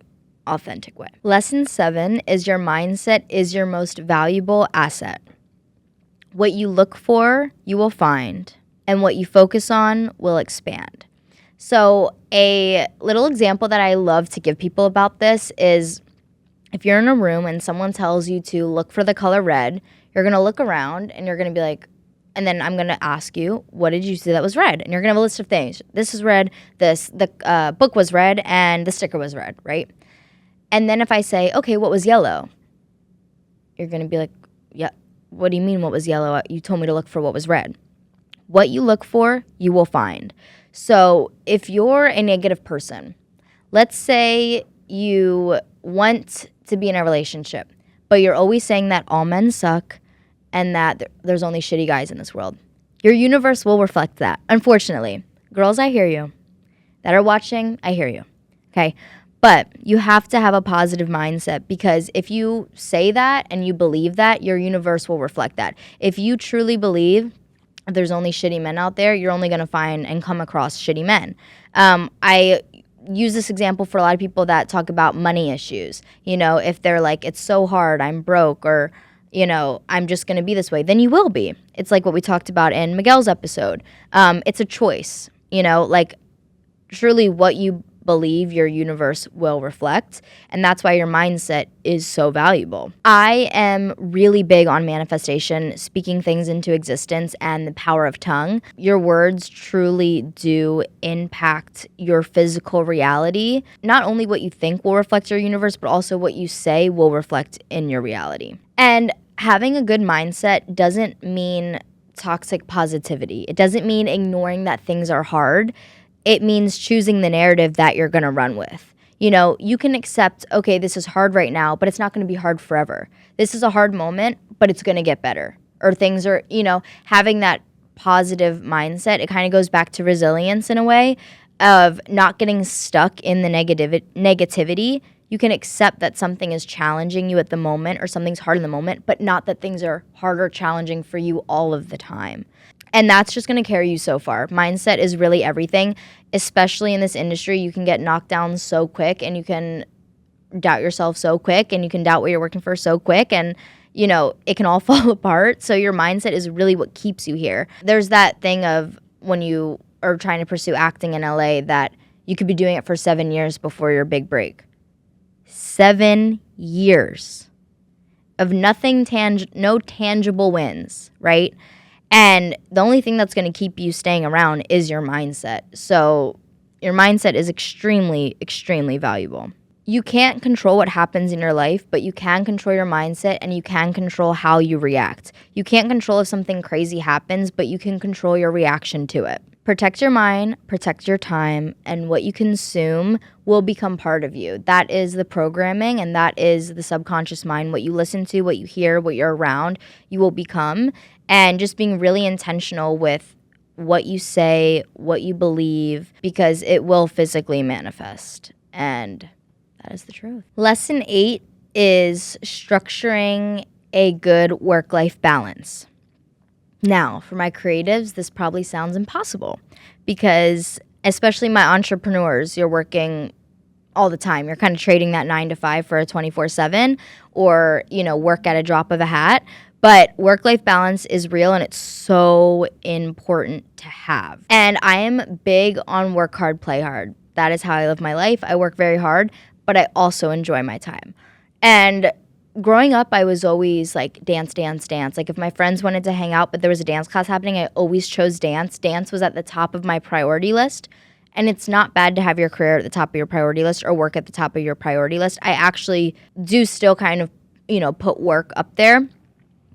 authentic way. Lesson 7 is your mindset is your most valuable asset. What you look for, you will find, and what you focus on will expand. So a little example that I love to give people about this is if you're in a room and someone tells you to look for the color red, you're going to look around and you're going to be like, and then I'm going to ask you, what did you see that was red? And you're going to have a list of things. This is red, the book was red, and the sticker was red, right? And then if I say, okay, what was yellow? You're going to be like, yeah, what do you mean what was yellow? You told me to look for what was red. What you look for, you will find. So if you're a negative person, let's say you want to be in a relationship, but you're always saying that all men suck and that there's only shitty guys in this world. Your universe will reflect that, unfortunately. Girls, I hear you. That are watching, I hear you. Okay? But you have to have a positive mindset, because if you say that and you believe that, your universe will reflect that. If you truly believe there's only shitty men out there, you're only going to find and come across shitty men. I use this example for a lot of people that talk about money issues. If they're like, it's so hard, I'm broke, or, I'm just going to be this way, then you will be. It's like what we talked about in Miguel's episode. It's a choice, like truly what you believe your universe will reflect, and that's why your mindset is so valuable. I am really big on manifestation, speaking things into existence, and the power of tongue. Your words truly do impact your physical reality. Not only what you think will reflect your universe, but also what you say will reflect in your reality. And having a good mindset doesn't mean toxic positivity. It doesn't mean ignoring that things are hard. It means choosing the narrative that you're going to run with. You can accept, okay, this is hard right now, but it's not going to be hard forever. This is a hard moment, but it's going to get better. Or things are, having that positive mindset, it kind of goes back to resilience in a way of not getting stuck in the negativity. You can accept that something is challenging you at the moment or something's hard in the moment, but not that things are hard or challenging for you all of the time. And that's just going to carry you so far. Mindset is really everything, especially in this industry. You can get knocked down so quick, and you can doubt yourself so quick, and you can doubt what you're working for so quick, and, it can all fall apart. So your mindset is really what keeps you here. There's that thing of when you are trying to pursue acting in LA that you could be doing it for 7 years before your big break. 7 years of no tangible wins, right? And the only thing that's going to keep you staying around is your mindset. So your mindset is extremely, extremely valuable. you can't control what happens in your life, but you can control your mindset and you can control how you react. You can't control if something crazy happens, but you can control your reaction to it. Protect your mind, protect your time, and what you consume will become part of you. That is the programming, and that is the subconscious mind. What you listen to, what you hear, what you're around, you will become. And just being really intentional with what you say, what you believe, because it will physically manifest. And that is the truth. Lesson 8 is structuring a good work-life balance. Now, for my creatives, this probably sounds impossible because especially my entrepreneurs, you're working all the time. You're kind of trading that 9 to 5 for a 24/7 or, work at a drop of a hat. But work-life balance is real and it's so important to have. And I am big on work hard, play hard. That is how I live my life. I work very hard, but I also enjoy my time. And growing up, I was always like dance, dance, dance. Like if my friends wanted to hang out, but there was a dance class happening, I always chose dance. Dance was at the top of my priority list. And it's not bad to have your career at the top of your priority list or work at the top of your priority list. I actually do still kind of, put work up there.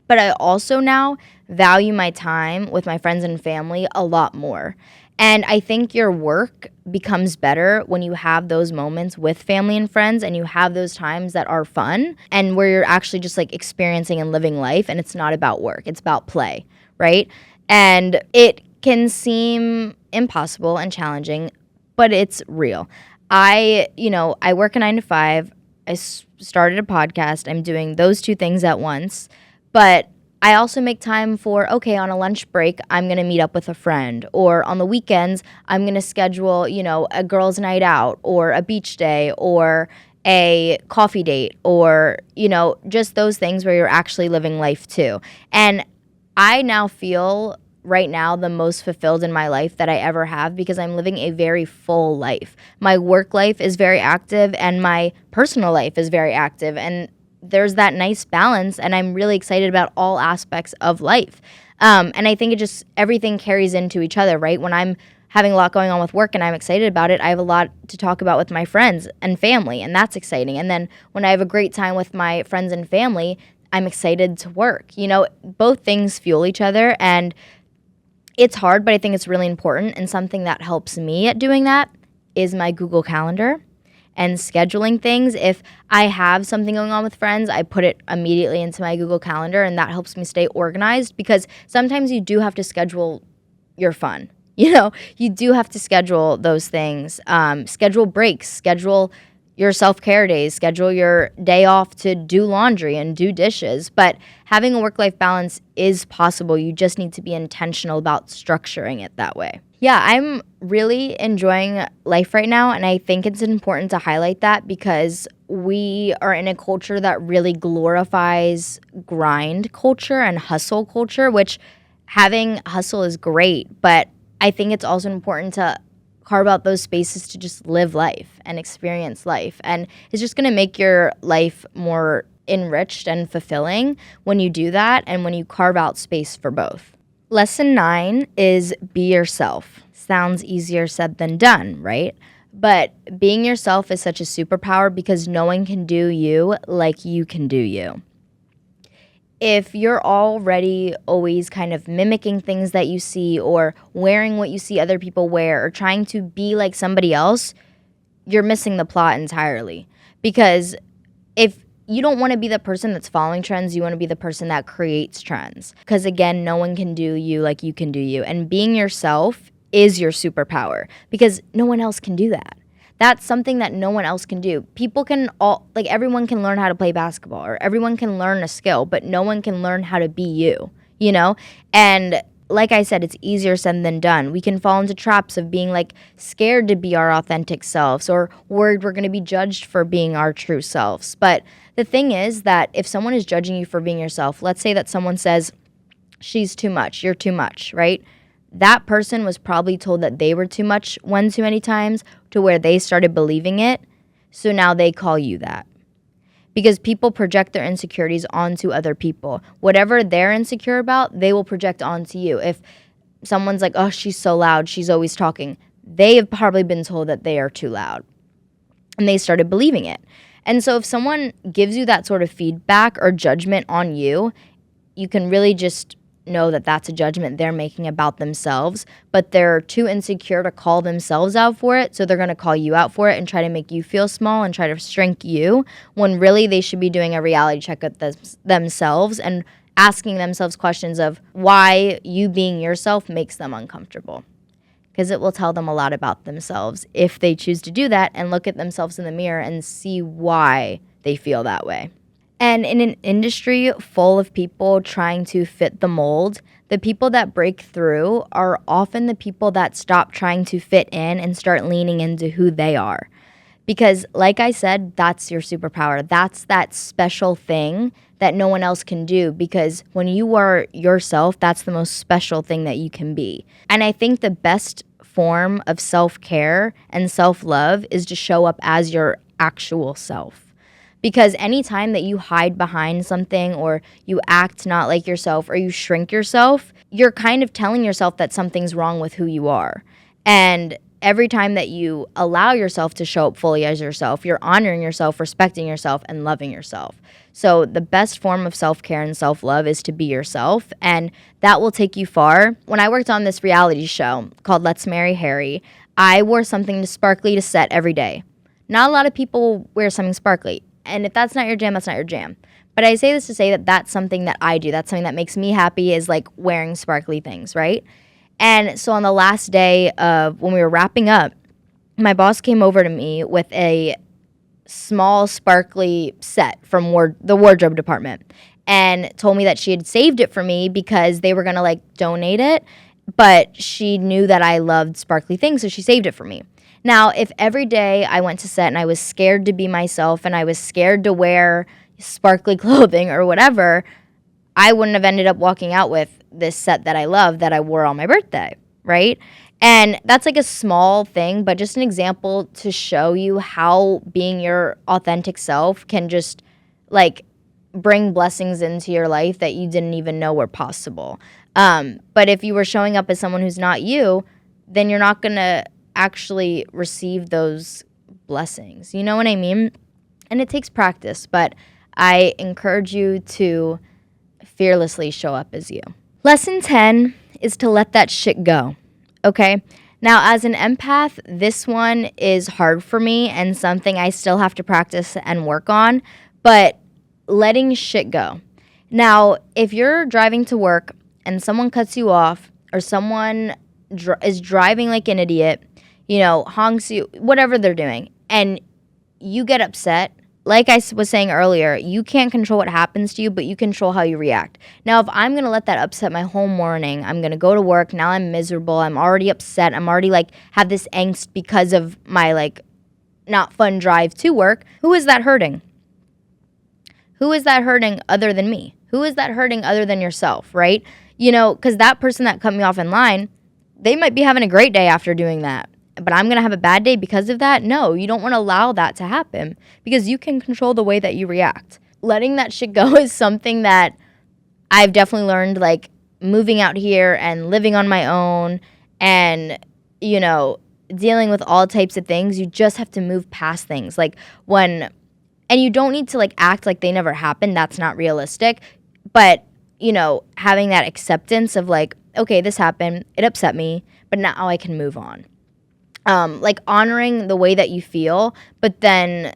But I also now value my time with my friends and family a lot more. And I think your work becomes better when you have those moments with family and friends and you have those times that are fun and where you're actually just like experiencing and living life and it's not about work, it's about play, right? And it can seem impossible and challenging, but it's real. I work a 9 to 5. I started a podcast. I'm doing those two things at once. But I also make time for, on a lunch break, I'm going to meet up with a friend. Or on the weekends, I'm going to schedule, a girls' night out or a beach day or a coffee date or, just those things where you're actually living life too. And I now feel right now the most fulfilled in my life that I ever have because I'm living a very full life. My work life is very active and my personal life is very active. And there's that nice balance, and I'm really excited about all aspects of life. And I think everything carries into each other, right? When I'm having a lot going on with work and I'm excited about it, I have a lot to talk about with my friends and family, and that's exciting. And then when I have a great time with my friends and family, I'm excited to work. Both things fuel each other, and it's hard, but I think it's really important. And something that helps me at doing that is my Google Calendar and scheduling things. If I have something going on with friends, I put it immediately into my Google Calendar, and that helps me stay organized because sometimes you do have to schedule your fun. You do have to schedule those things. Schedule breaks, schedule your self-care days, schedule your day off to do laundry and do dishes. But having a work-life balance is possible. You just need to be intentional about structuring it that way. Yeah, I'm really enjoying life right now, and I think it's important to highlight that because we are in a culture that really glorifies grind culture and hustle culture, which having hustle is great, but I think it's also important to carve out those spaces to just live life and experience life. And it's just going to make your life more enriched and fulfilling when you do that and when you carve out space for both. Lesson 9 is be yourself. Sounds easier said than done, right? But being yourself is such a superpower because no one can do you like you can do you. If you're already always kind of mimicking things that you see or wearing what you see other people wear or trying to be like somebody else, you're missing the plot entirely. Because if you don't want to be the person that's following trends, you want to be the person that creates trends. Because again, no one can do you like you can do you. And being yourself is your superpower because no one else can do that. That's something that no one else can do. People can everyone can learn how to play basketball or everyone can learn a skill, but no one can learn how to be you, And like I said, it's easier said than done. We can fall into traps of being scared to be our authentic selves or worried we're going to be judged for being our true selves. But the thing is that if someone is judging you for being yourself, let's say that someone says, she's too much, you're too much, right? That person was probably told that they were too much one too many times to where they started believing it. So now they call you that. Because people project their insecurities onto other people. Whatever they're insecure about, they will project onto you. If someone's like, oh, she's so loud, she's always talking, they have probably been told that they are too loud. and they started believing it. And so if someone gives you that sort of feedback or judgment on you, you can really just know that that's a judgment they're making about themselves, but they're too insecure to call themselves out for it, so they're going to call you out for it and try to make you feel small and try to shrink you, when really they should be doing a reality check of themselves and asking themselves questions of why you being yourself makes them uncomfortable. Because it will tell them a lot about themselves if they choose to do that and look at themselves in the mirror and see why they feel that way. And in an industry full of people trying to fit the mold, the people that break through are often the people that stop trying to fit in and start leaning into who they are. Because, like I said, that's your superpower. That's that special thing that no one else can do. Because when you are yourself, that's the most special thing that you can be. And I think the best form of self-care and self-love is to show up as your actual self. Because anytime that you hide behind something or you act not like yourself or you shrink yourself, you're kind of telling yourself that something's wrong with who you are. And every time that you allow yourself to show up fully as yourself, you're honoring yourself, respecting yourself, and loving yourself. So the best form of self-care and self-love is to be yourself, and that will take you far. When I worked on this reality show called Let's Marry Harry, I wore something sparkly to set every day. Not a lot of people wear something sparkly. And if that's not your jam, that's not your jam. But I say this to say that that's something that I do. That's something that makes me happy, is like wearing sparkly things, right? And so on the last day of when we were wrapping up, my boss came over to me with a small sparkly set from the wardrobe department and told me that she had saved it for me because they were going to like donate it. But she knew that I loved sparkly things, so she saved it for me. Now, if every day I went to set and I was scared to be myself and I was scared to wear sparkly clothing or whatever, I wouldn't have ended up walking out with this set that I love that I wore on my birthday, right? And that's like a small thing, but just an example to show you how being your authentic self can just like bring blessings into your life that you didn't even know were possible. But if you were showing up as someone who's not you, then you're not going to actually receive those blessings. You know what I mean? And it takes practice, but I encourage you to fearlessly show up as you. Lesson 10 is to let that shit go, okay? Now, as an empath, this one is hard for me and something I still have to practice and work on, but letting shit go. Now, if you're driving to work and someone cuts you off or someone is driving like an idiot, you know, honks you, whatever they're doing, and you get upset, like I was saying earlier, you can't control what happens to you, but you control how you react. Now, if I'm going to let that upset my whole morning, I'm going to go to work, now I'm miserable, I'm already upset, I'm already like have this angst because of my like not fun drive to work, who is that hurting? Who is that hurting other than me? Who is that hurting other than yourself, right? You know, because that person that cut me off in line, they might be having a great day after doing that. But I'm going to have a bad day because of that? No, you don't want to allow that to happen because you can control the way that you react. Letting that shit go is something that I've definitely learned, like moving out here and living on my own and, you know, dealing with all types of things. You just have to move past things. Like and you don't need to like act like they never happened. That's not realistic. But, you know, having that acceptance of like, okay, this happened. It upset me, but now I can move on. Like honoring the way that you feel, but then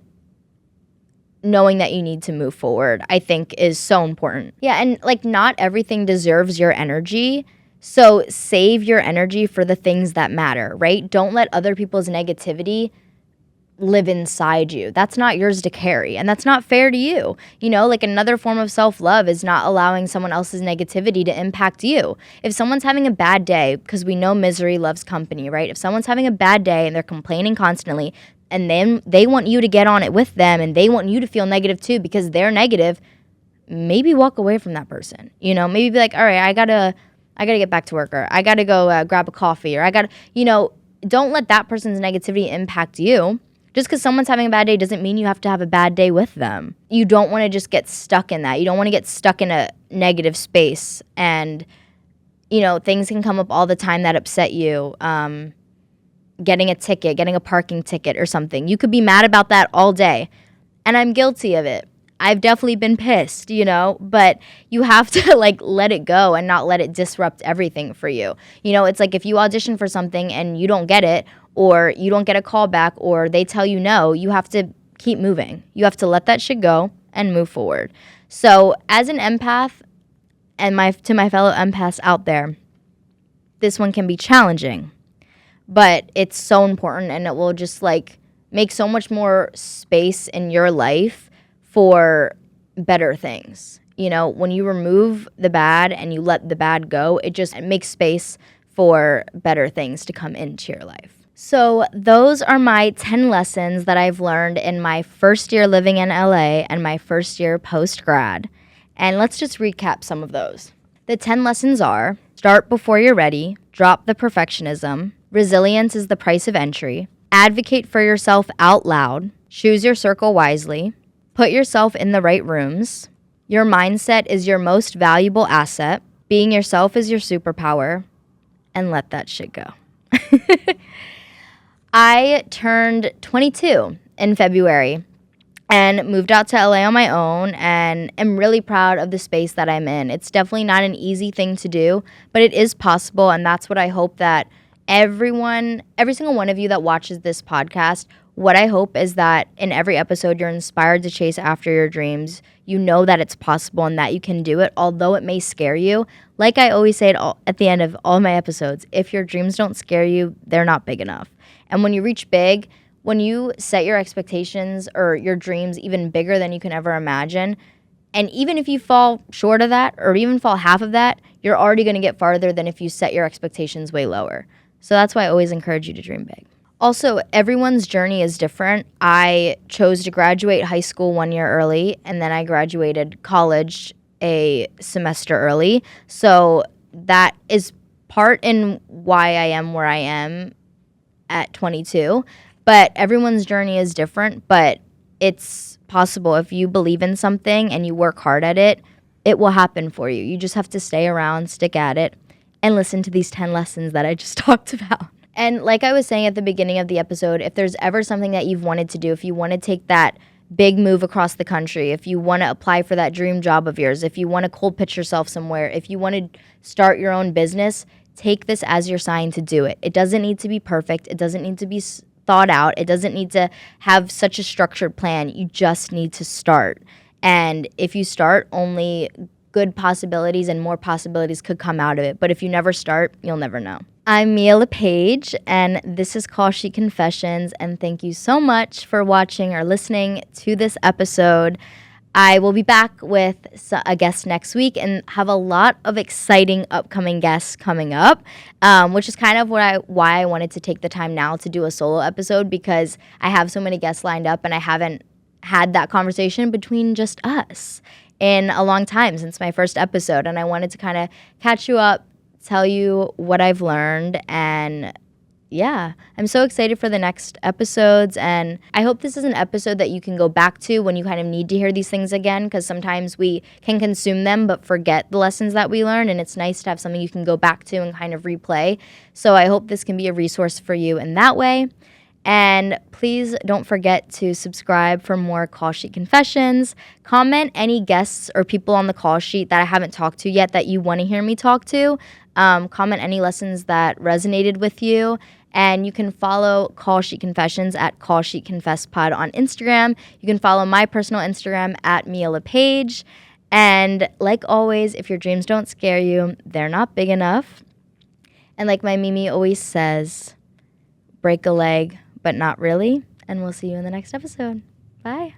knowing that you need to move forward, I think is so important. Yeah, and like not everything deserves your energy. So save your energy for the things that matter, right? Don't let other people's negativity live inside you. That's not yours to carry, and that's not fair to you. You know, like another form of self-love is not allowing someone else's negativity to impact you. If someone's having a bad day, because we know misery loves company, right? If someone's having a bad day and they're complaining constantly, and then they want you to get on it with them and they want you to feel negative too because they're negative, maybe walk away from that person. You know, maybe be like, all right, I gotta get back to work, or I gotta go grab a coffee, or I gotta, you know, don't let that person's negativity impact you. Just because someone's having a bad day doesn't mean you have to have a bad day with them. You don't want to just get stuck in that. You don't want to get stuck in a negative space. And, you know, things can come up all the time that upset you. getting a ticket, getting a parking ticket or something. You could be mad about that all day. And I'm guilty of it. I've definitely been pissed, but you have to like let it go and not let it disrupt everything for you. It's like if you audition for something and you don't get it, or you don't get a call back, or they tell you no, you have to keep moving. You have to let that shit go and move forward. So as an empath, and to my fellow empaths out there, this one can be challenging, but it's so important, and it will just like make so much more space in your life for better things. When you remove the bad and you let the bad go, it makes space for better things to come into your life. So those are my 10 lessons that I've learned in my first year living in LA and my first year post-grad. And let's just recap some of those. The 10 lessons are: start before you're ready, drop the perfectionism, resilience is the price of entry, advocate for yourself out loud, choose your circle wisely, put yourself in the right rooms, your mindset is your most valuable asset, being yourself is your superpower, and let that shit go. I turned 22 in February and moved out to LA on my own, and am really proud of the space that I'm in. It's definitely not an easy thing to do, but it is possible, and that's what I hope that every single one of you that watches this podcast, what I hope is that in every episode you're inspired to chase after your dreams. You know that it's possible and that you can do it, although it may scare you. Like I always say at the end of all my episodes, if your dreams don't scare you, they're not big enough. And when you reach big, when you set your expectations or your dreams even bigger than you can ever imagine, and even if you fall short of that or even fall half of that, you're already going to get farther than if you set your expectations way lower. So that's why I always encourage you to dream big. Also, everyone's journey is different. I chose to graduate high school 1 year early, and then I graduated college a semester early. So that is part in why I am where I am at 22. But everyone's journey is different, but it's possible. If you believe in something and you work hard at it, it will happen for you. You just have to stay around, stick at it, and listen to these 10 lessons that I just talked about. And like I was saying at the beginning of the episode, if there's ever something that you've wanted to do, if you want to take that big move across the country, if you want to apply for that dream job of yours, if you want to cold pitch yourself somewhere, if you want to start your own business, take this as your sign to do it. It doesn't need to be perfect. It doesn't need to be thought out. It doesn't need to have such a structured plan. You just need to start. And if you start, only good possibilities and more possibilities could come out of it. But if you never start, you'll never know. I'm Mia LePage, and this is Call Sheet Confessions, and thank you so much for watching or listening to this episode. I will be back with a guest next week and have a lot of exciting upcoming guests coming up, which is kind of why I wanted to take the time now to do a solo episode, because I have so many guests lined up and I haven't had that conversation between just us in a long time since my first episode, and I wanted to kind of catch you up, tell you what I've learned, and yeah, I'm so excited for the next episodes, and I hope this is an episode that you can go back to when you kind of need to hear these things again, because sometimes we can consume them but forget the lessons that we learn, and it's nice to have something you can go back to and kind of replay. So I hope this can be a resource for you in that way. And please don't forget to subscribe for more Call Sheet Confessions. Comment any guests or people on the call sheet that I haven't talked to yet that you want to hear me talk to. Comment any lessons that resonated with you. And you can follow Call Sheet Confessions at Call Sheet Confess Pod on Instagram. You can follow my personal Instagram at Mia LePage. And like always, if your dreams don't scare you, they're not big enough. And like my Mimi always says, break a leg, but not really. And we'll see you in the next episode. Bye.